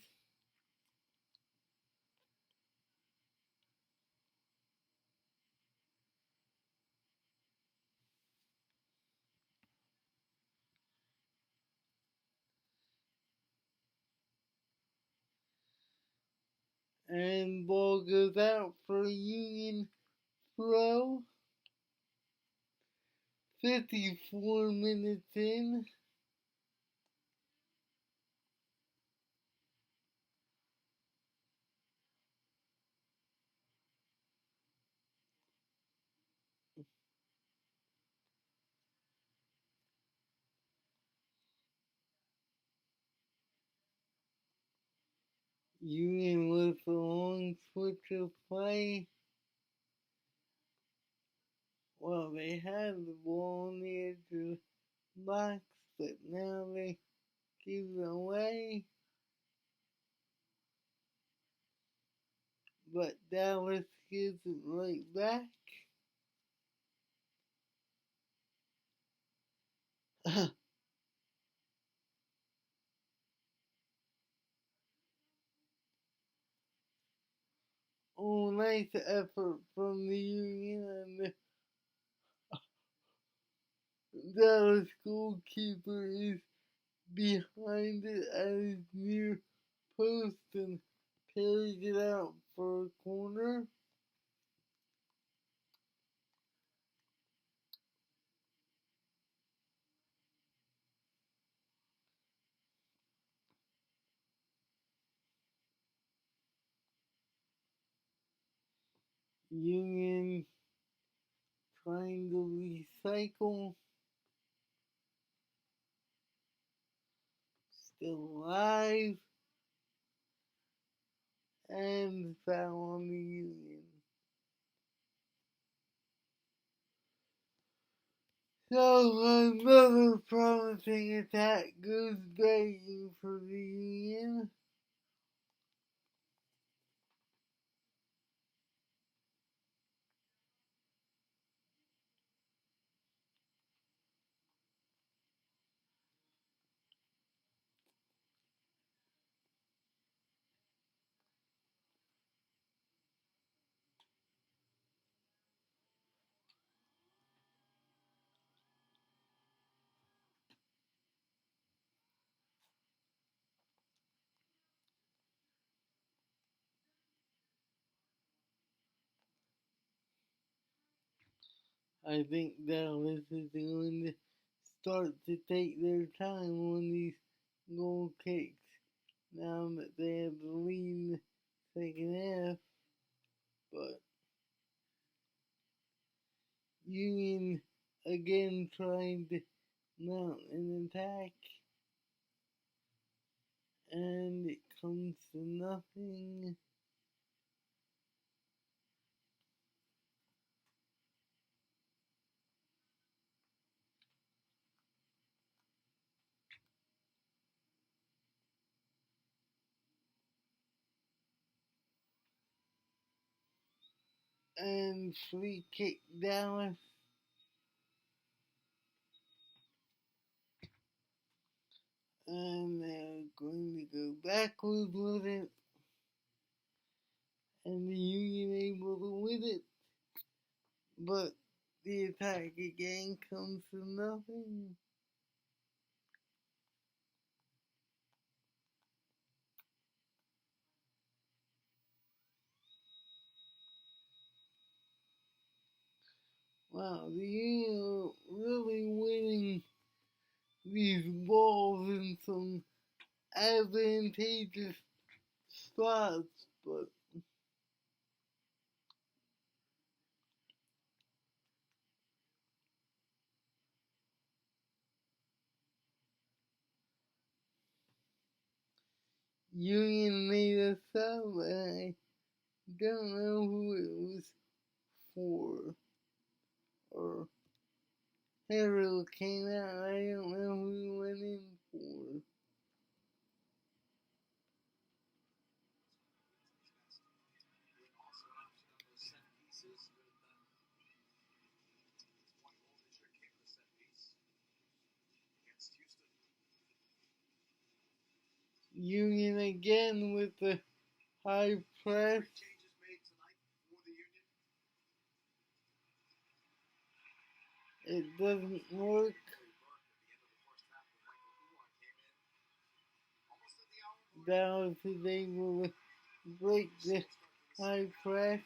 And ball goes out for a Union throw. 54 minutes in. Union with a long switch of play. Well, they had the ball on the edge of the box, but now they give it away. But Dallas gives it right back. Oh, nice effort from the Union, and the Dallas goalkeeper is behind it at his near post and carries it out for a corner. Union trying to recycle. Still alive. And foul on the Union. So another promising attack goes begging for the Union. I think Dallas is going to start to take their time on these goal kicks. now that they have the lead second half, but Union again tried to mount an attack, and it comes to nothing. And free kick Dallas, and they're going to go backwards with it, and the Union able to win it, but the attack again comes to nothing. Wow, the Union are really winning these balls in some advantageous spots, but Union made a sub, and I don't know who it was for, or Harold came out, I don't know who he went in for. Union again with the high press. It doesn't work. Dallas is able to break the high press.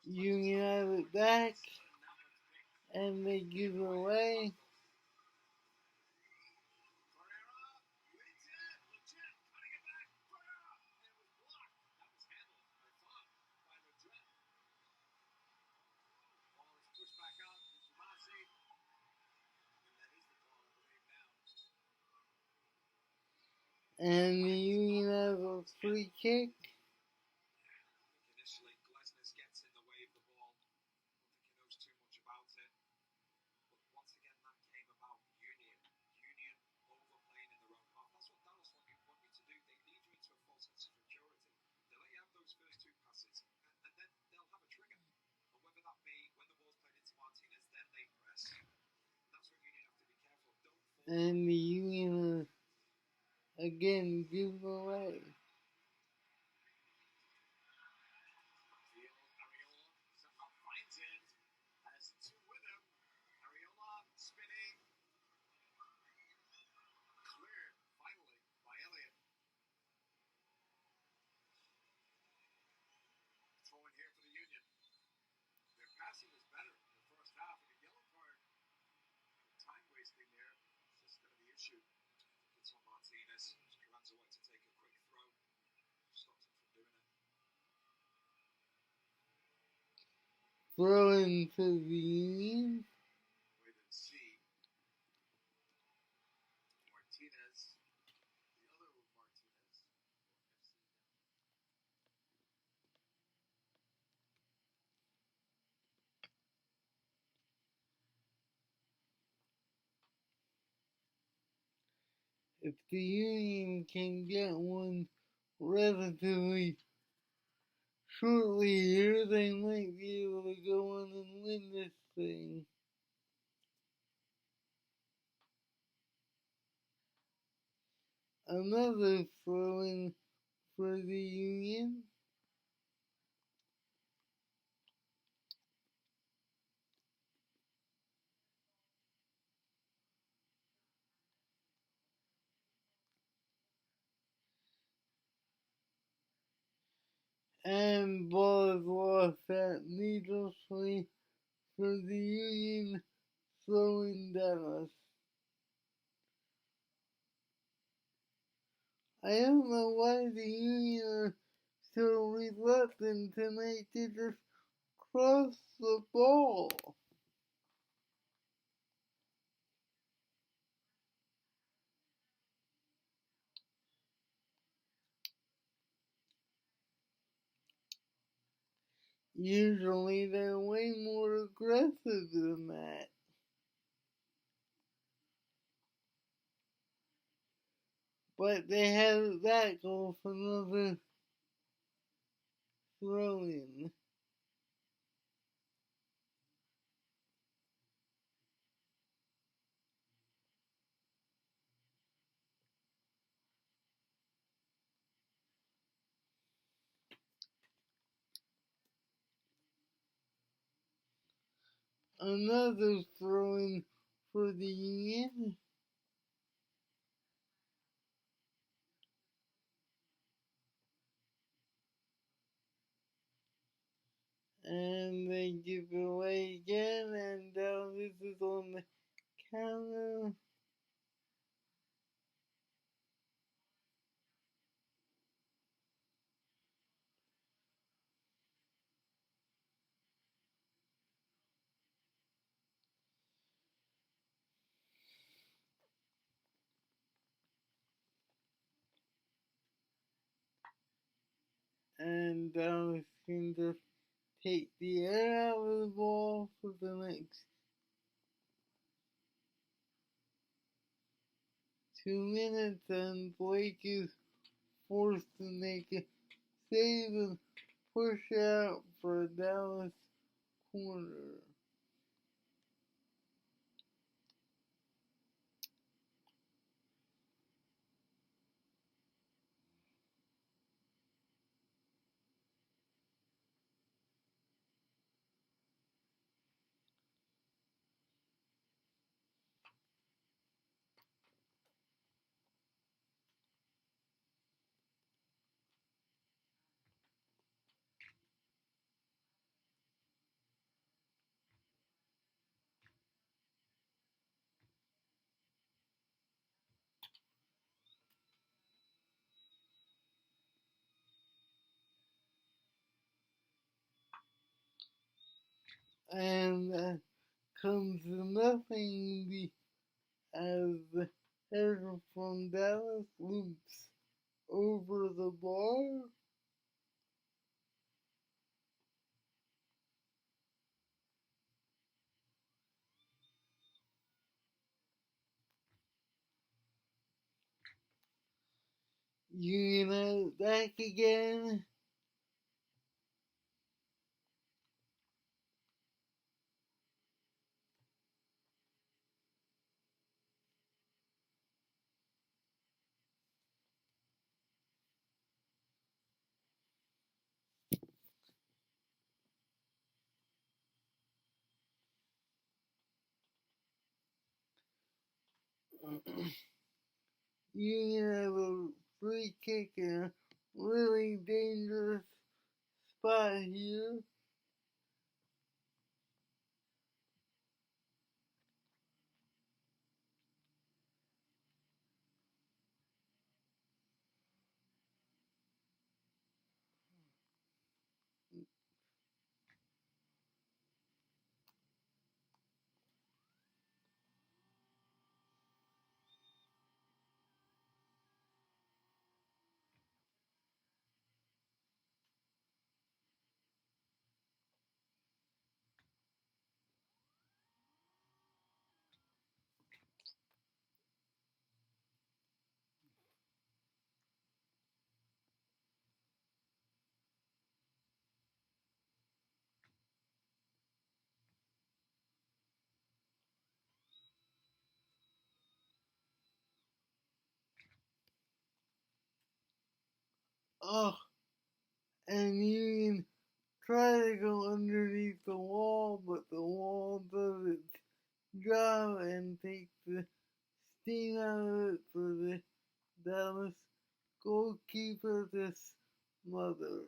Union have it back, and they give it away. And the Union have a free kick. And the Union again give away. Throw into the Union. If the Union can get one relatively shortly here, they might be able to go on and win this thing. Another throw-in for the Union. And ball is lost out needlessly for the Union throwing Dallas. I don't know why the Union are so reluctant tonight to just cross the ball. Usually they're way more aggressive than that. But they have that goal for another throw in. Another throw in for the Union. And they give it away again, and now this is on the counter. And Dallas can just take the air out of the ball for the next 2 minutes, and Blake is forced to make a save and push out for a Dallas corner. And comes nothing as the header from Dallas loops over the bar. Union back again. Union have a free kick in a really dangerous spot here. Oh, and Union try to go underneath the wall, but the wall does its job and takes the steam out of it for the Dallas goalkeeper to smother.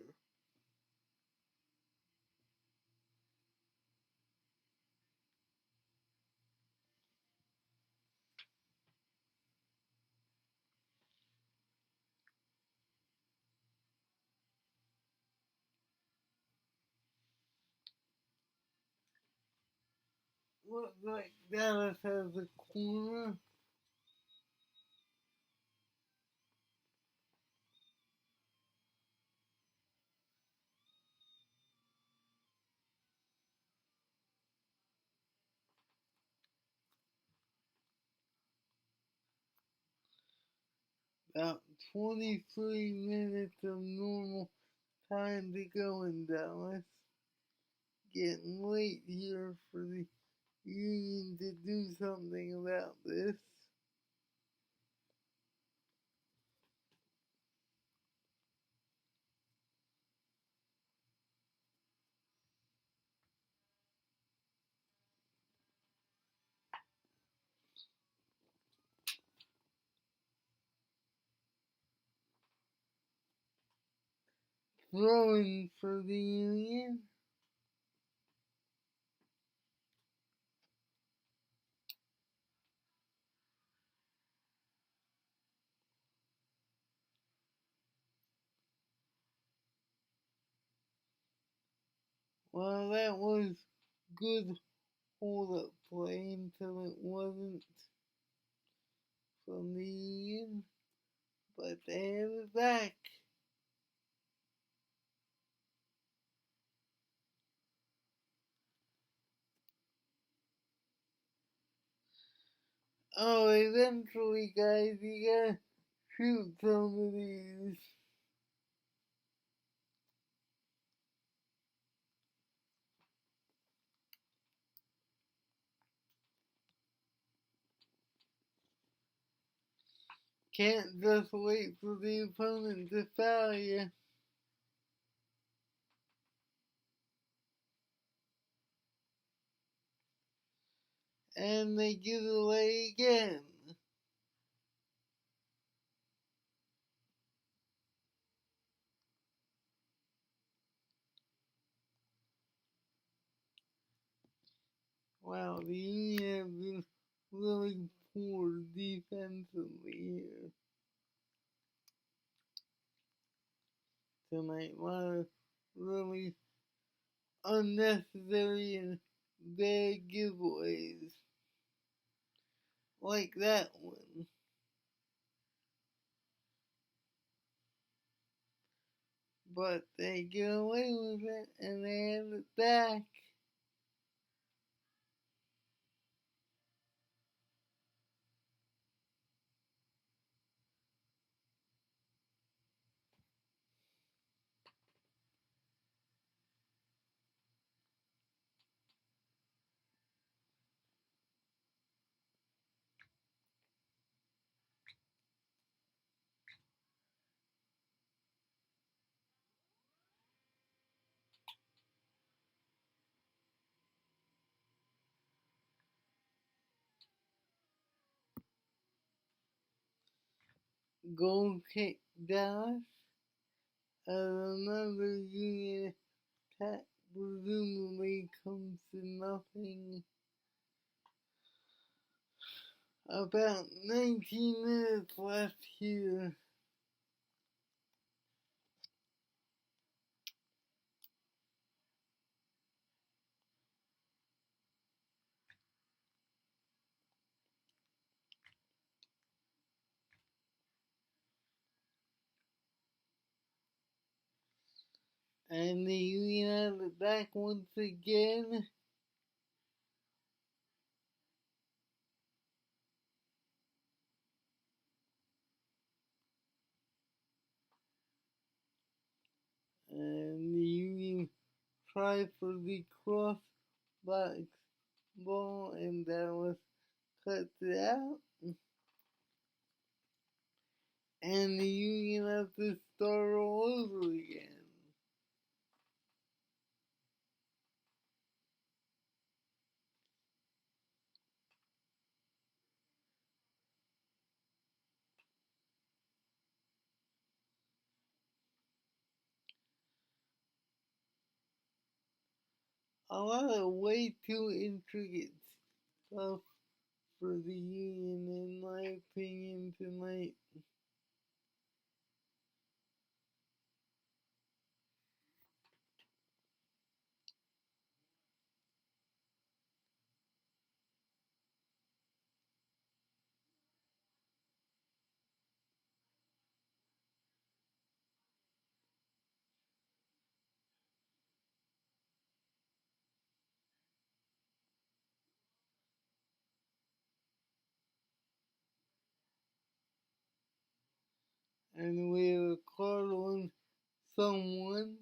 looks like Dallas has a corner. About 23 minutes of normal time to go in Dallas. Getting late here for the union to do something about this. Throwing for the union. Well, that was good hold up play until it wasn't from the union, but they have it back. Oh, eventually, guys, you gotta shoot some of these. Can't just wait for the opponent to foul you. And they give it away again. Wow, the Union have been really poor defensively here tonight. A lot of really unnecessary and bad giveaways. Like that one. But they get away with it and they have it back. Goal kick Dallas. Another Union attack presumably comes to nothing. About 19 minutes left here. And the Union have it back once again. And the Union try for the cross box ball, and Dallas cuts it out. And the Union has to start all over again. A lot of way too intricate stuff for the Union, in my opinion, tonight. and we record on someone.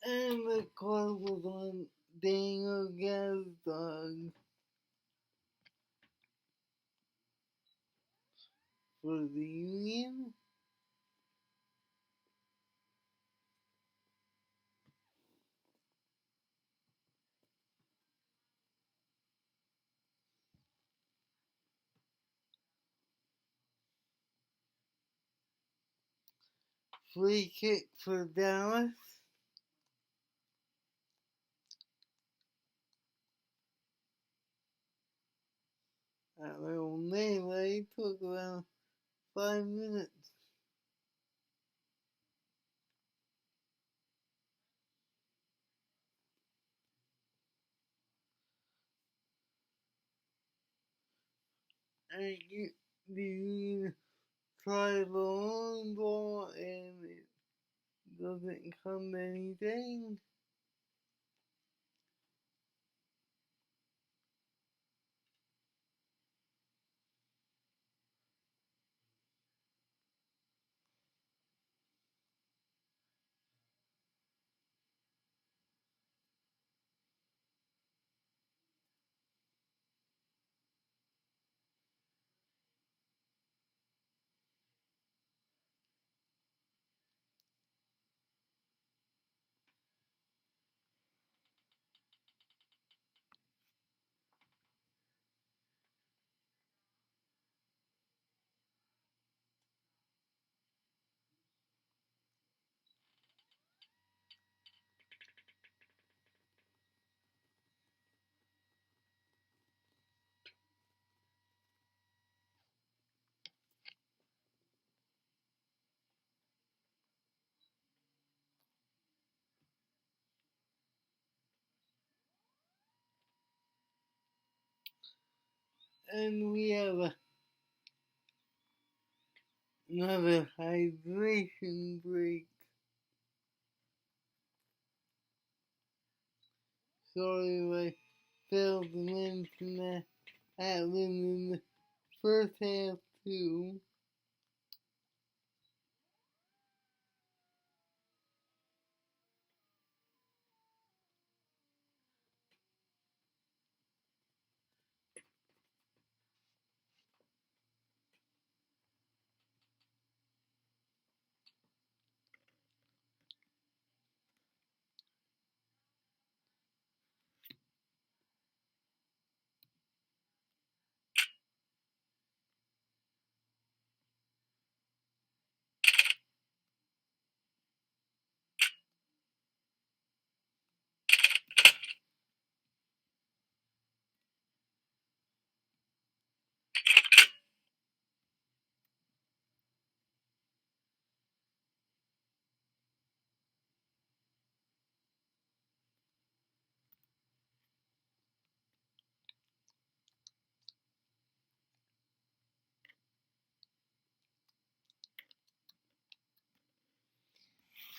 And the call was on Daniel Gaz's dog for the union. Free kick for Dallas. That little melee took around 5 minutes. And the union tried the long ball and it doesn't come to anything. And we have another hydration break. Sorry if I failed to mention that happened in the first half too.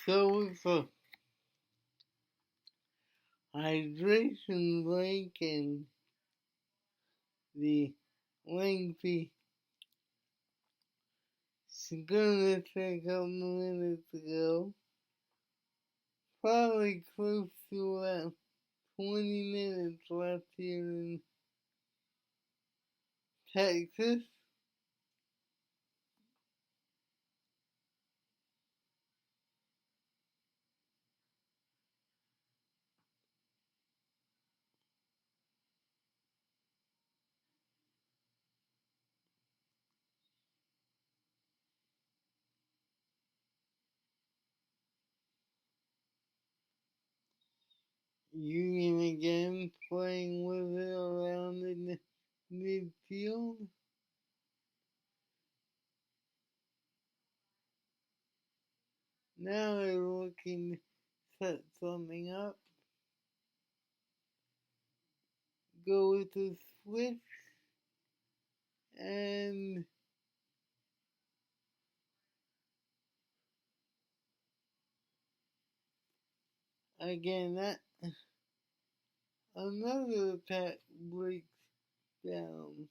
So it's a hydration break and the lengthy gonna take a couple minutes ago. probably close to about 20 minutes left here in Texas. Union again playing with it around in the midfield. Now they're looking to set something up. Go with the switch. And again, that another attack breaks down.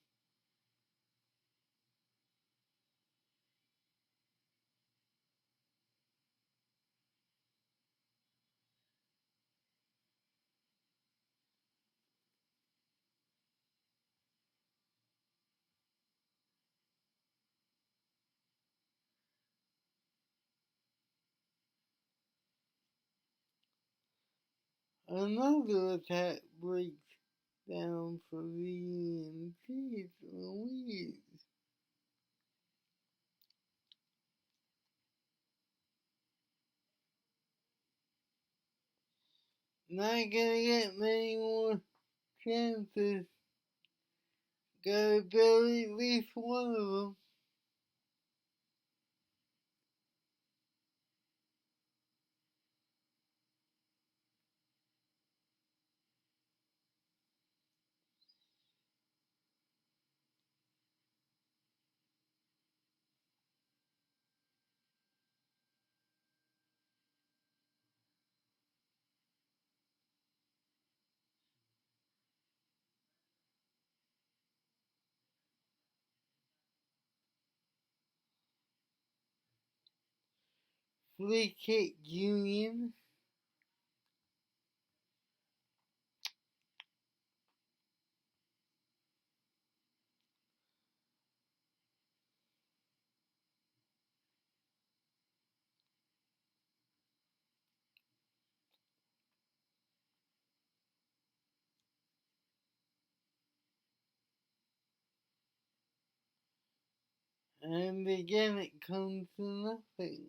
Another attack breaks down for the Union. Jeez Louise. Not gonna get many more chances. Gotta bury at least one of them. Free kick Union. And again it comes to nothing.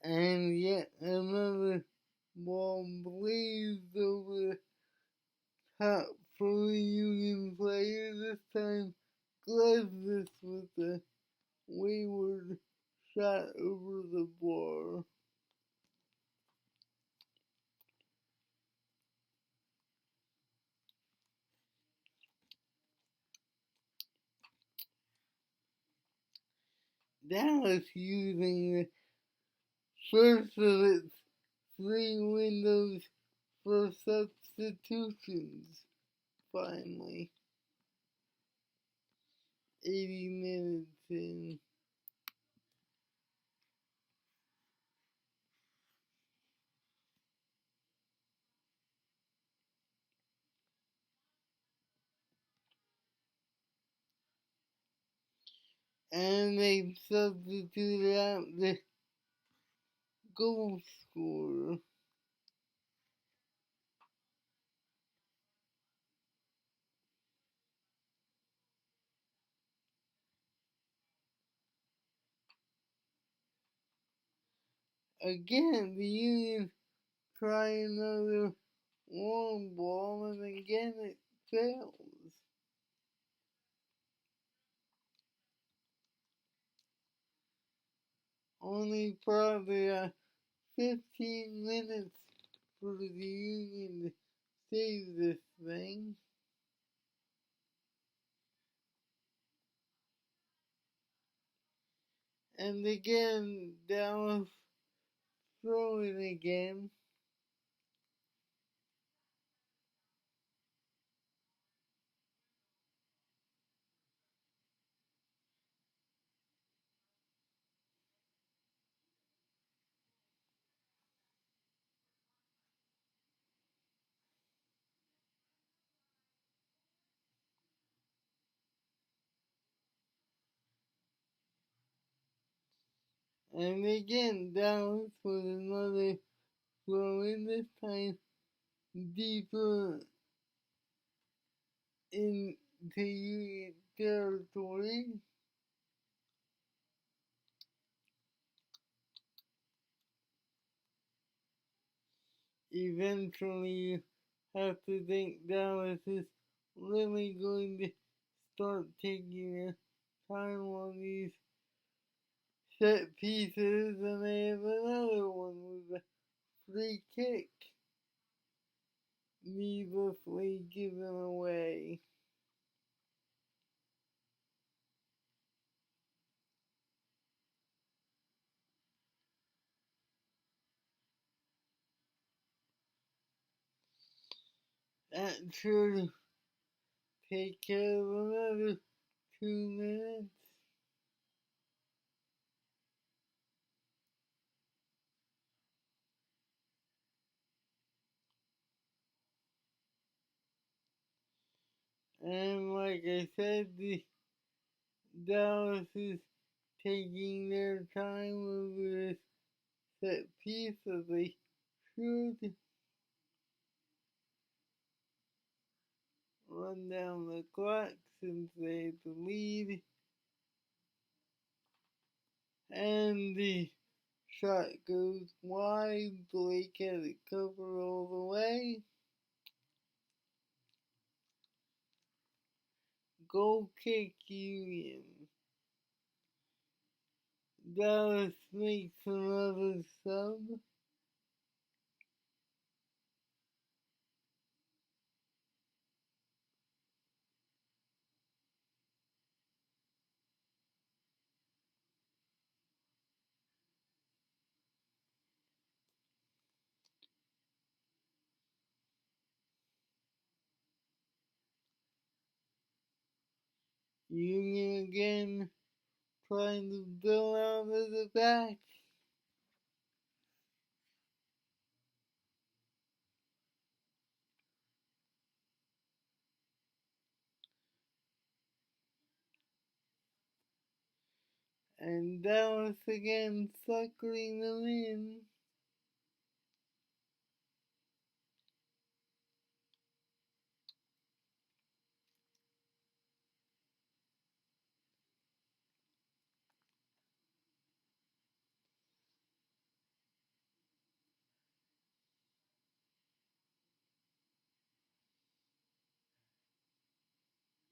And yet another ball blazed over the top for the Union player. This time Glasses with a wayward shot over the bar. Dallas using the first of its three windows for substitutions. Finally, 80 minutes in. And they substituted out the goal scorer. Again, the Union try another long ball, and again it fails. Only probably 15 minutes for the Union to save this thing. And again, Dallas throwing again. And again, Dallas with another throw in, this time deeper into Union territory. Eventually, you have to think Dallas is really going to start taking their time on these set pieces, and they have another one with a free kick needlessly given away. That should take care of another 2 minutes. And like I said, the Dallas is taking their time over this set piece as they should. Run down the clock since they have the lead. And the shot goes wide. Blake has it covered all the way. Goal kick Union. Dallas makes another sub. Union again trying to build out of the back. And Dallas again suckling them in.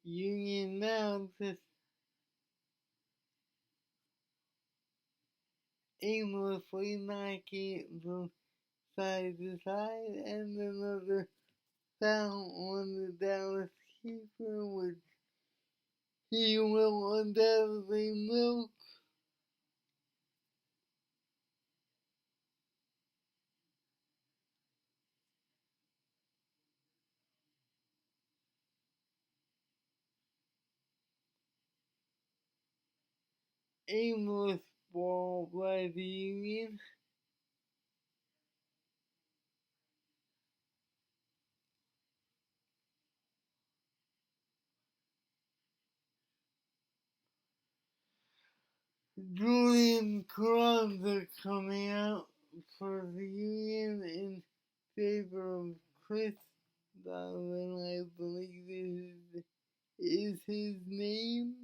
Union now just aimlessly knocking it from side to side, and another foul on the Dallas keeper, which he will undoubtedly milk. Aimless ball by the Union. Julian Carranza coming out for the Union in favor of Chris Donovan, I believe is his name.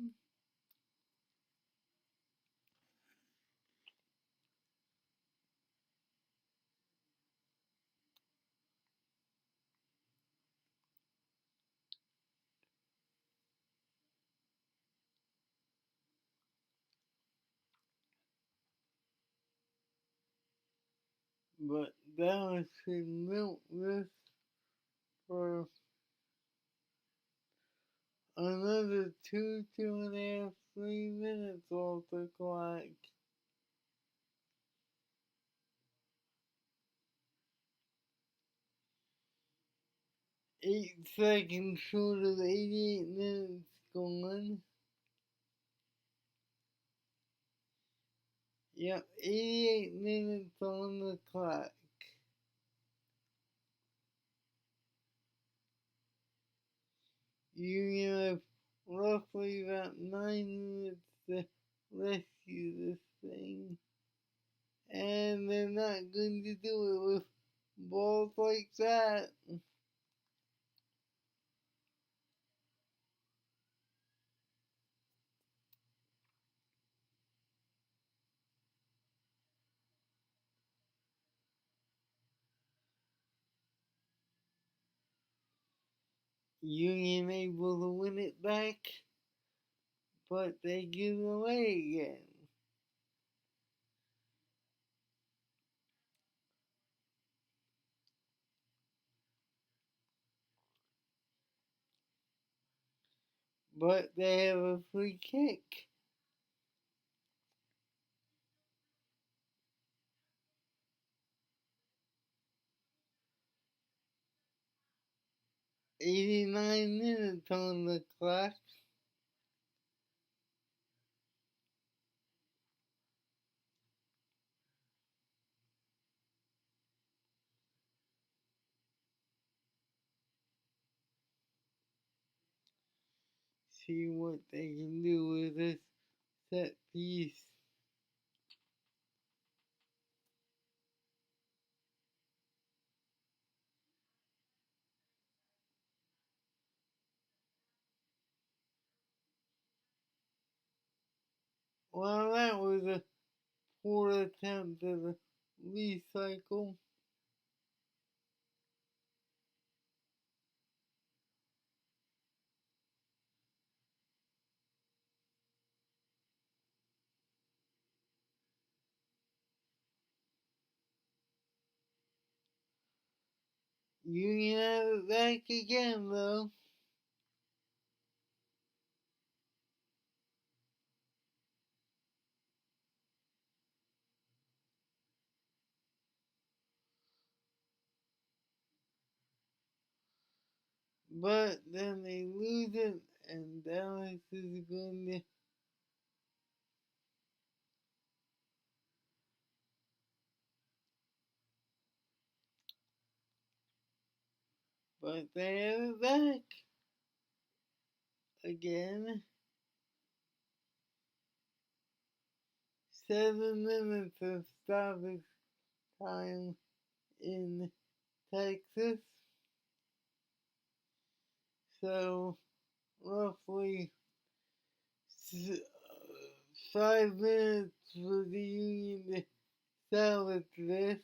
But Dallas should milk this for another 2.5, 3 minutes off the clock. 8 seconds short of 88 minutes gone. Yep, 88 minutes on the clock. You have roughly about 9 minutes to rescue this thing. and they're not going to do it with balls like that. Union able to win it back, but they give it away again. But they have a free kick. "89 minutes on the clock." See what they can do with this set piece. Well, that was a poor attempt at a recycle. You can have it back again, though. But then they lose it, and Dallas is going to. But they have it back again. 7 minutes of stoppage time in Texas. So, roughly 5 minutes for the Union to salvage this.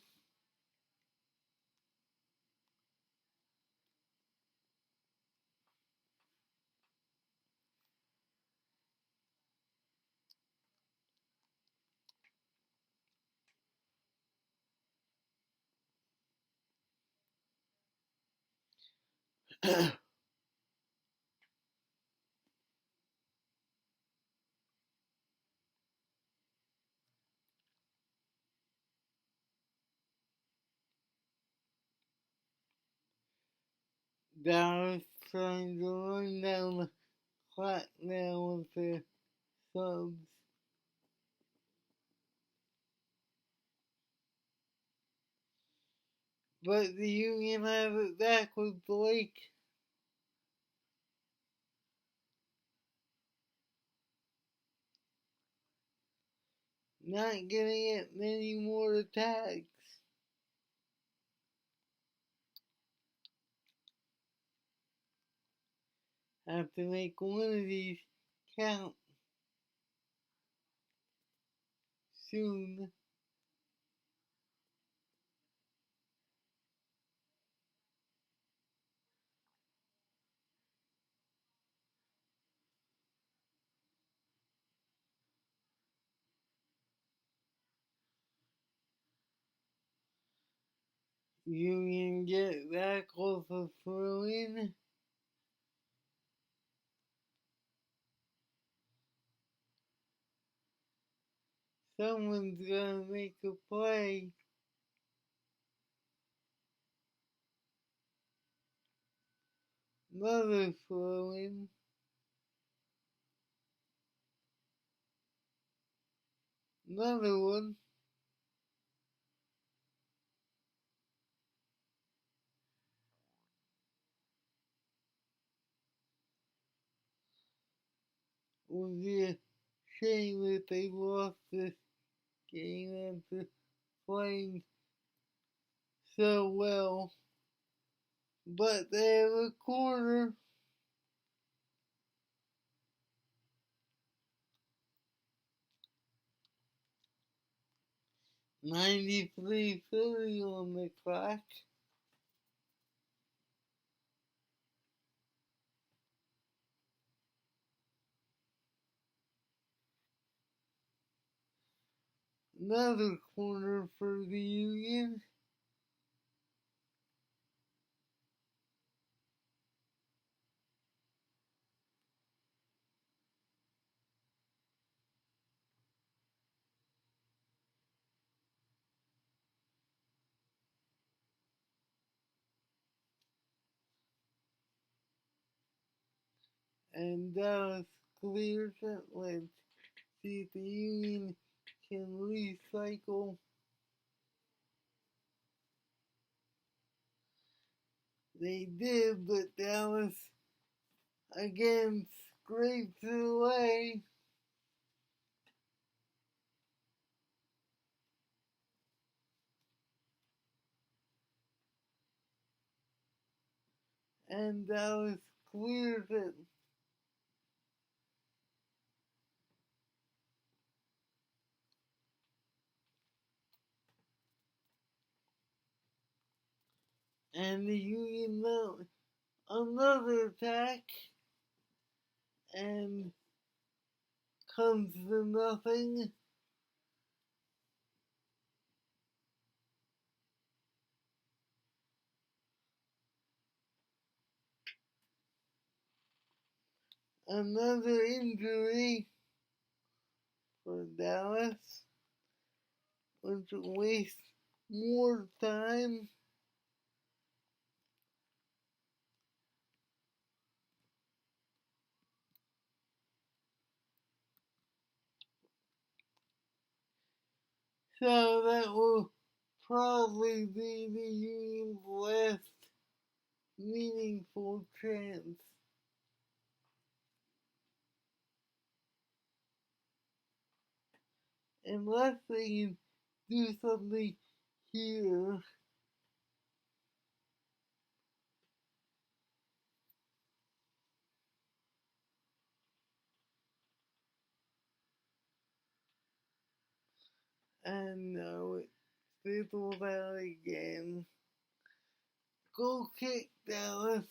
Dallas trying to run down the clock now with their subs. But the Union have it back with Blake. Not getting it many more attacks. Have to make one of these count soon. Union get that close to throw in. Someone's gonna make a play. Another throw in. Another one. Would be a shame if they lost this game after playing so well. But they have a corner. "93-30 on the clock. Another corner for the Union. And Dallas clears it. Let's see if the Union can recycle. They did, but Dallas again scrapes it away. And Dallas clears it. And the Union mount another attack and comes to nothing. Another injury for Dallas, which wastes more time. So that will probably be the Union's last meaningful chance. Unless they can do something here. And no, it's fizzled out again. Go kick, Dallas.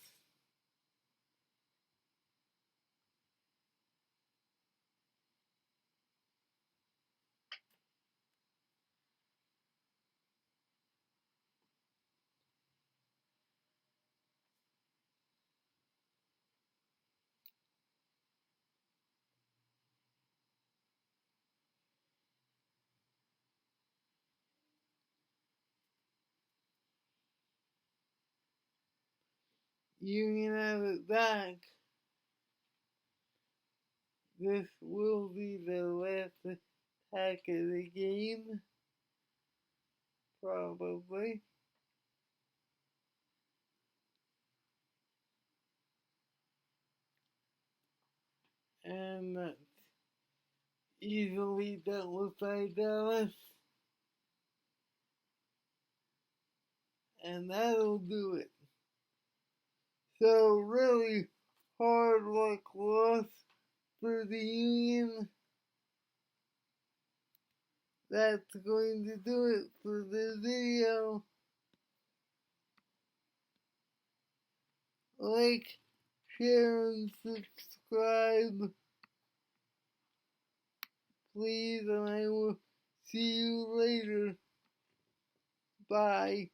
You can have it back. This will be the last attack of the game. Probably. And that's easily dealt with by Dallas. And that'll do it. So really hard luck loss for the Union. That's going to do it for the video. Like, share, and subscribe, please, and I will see you later. Bye.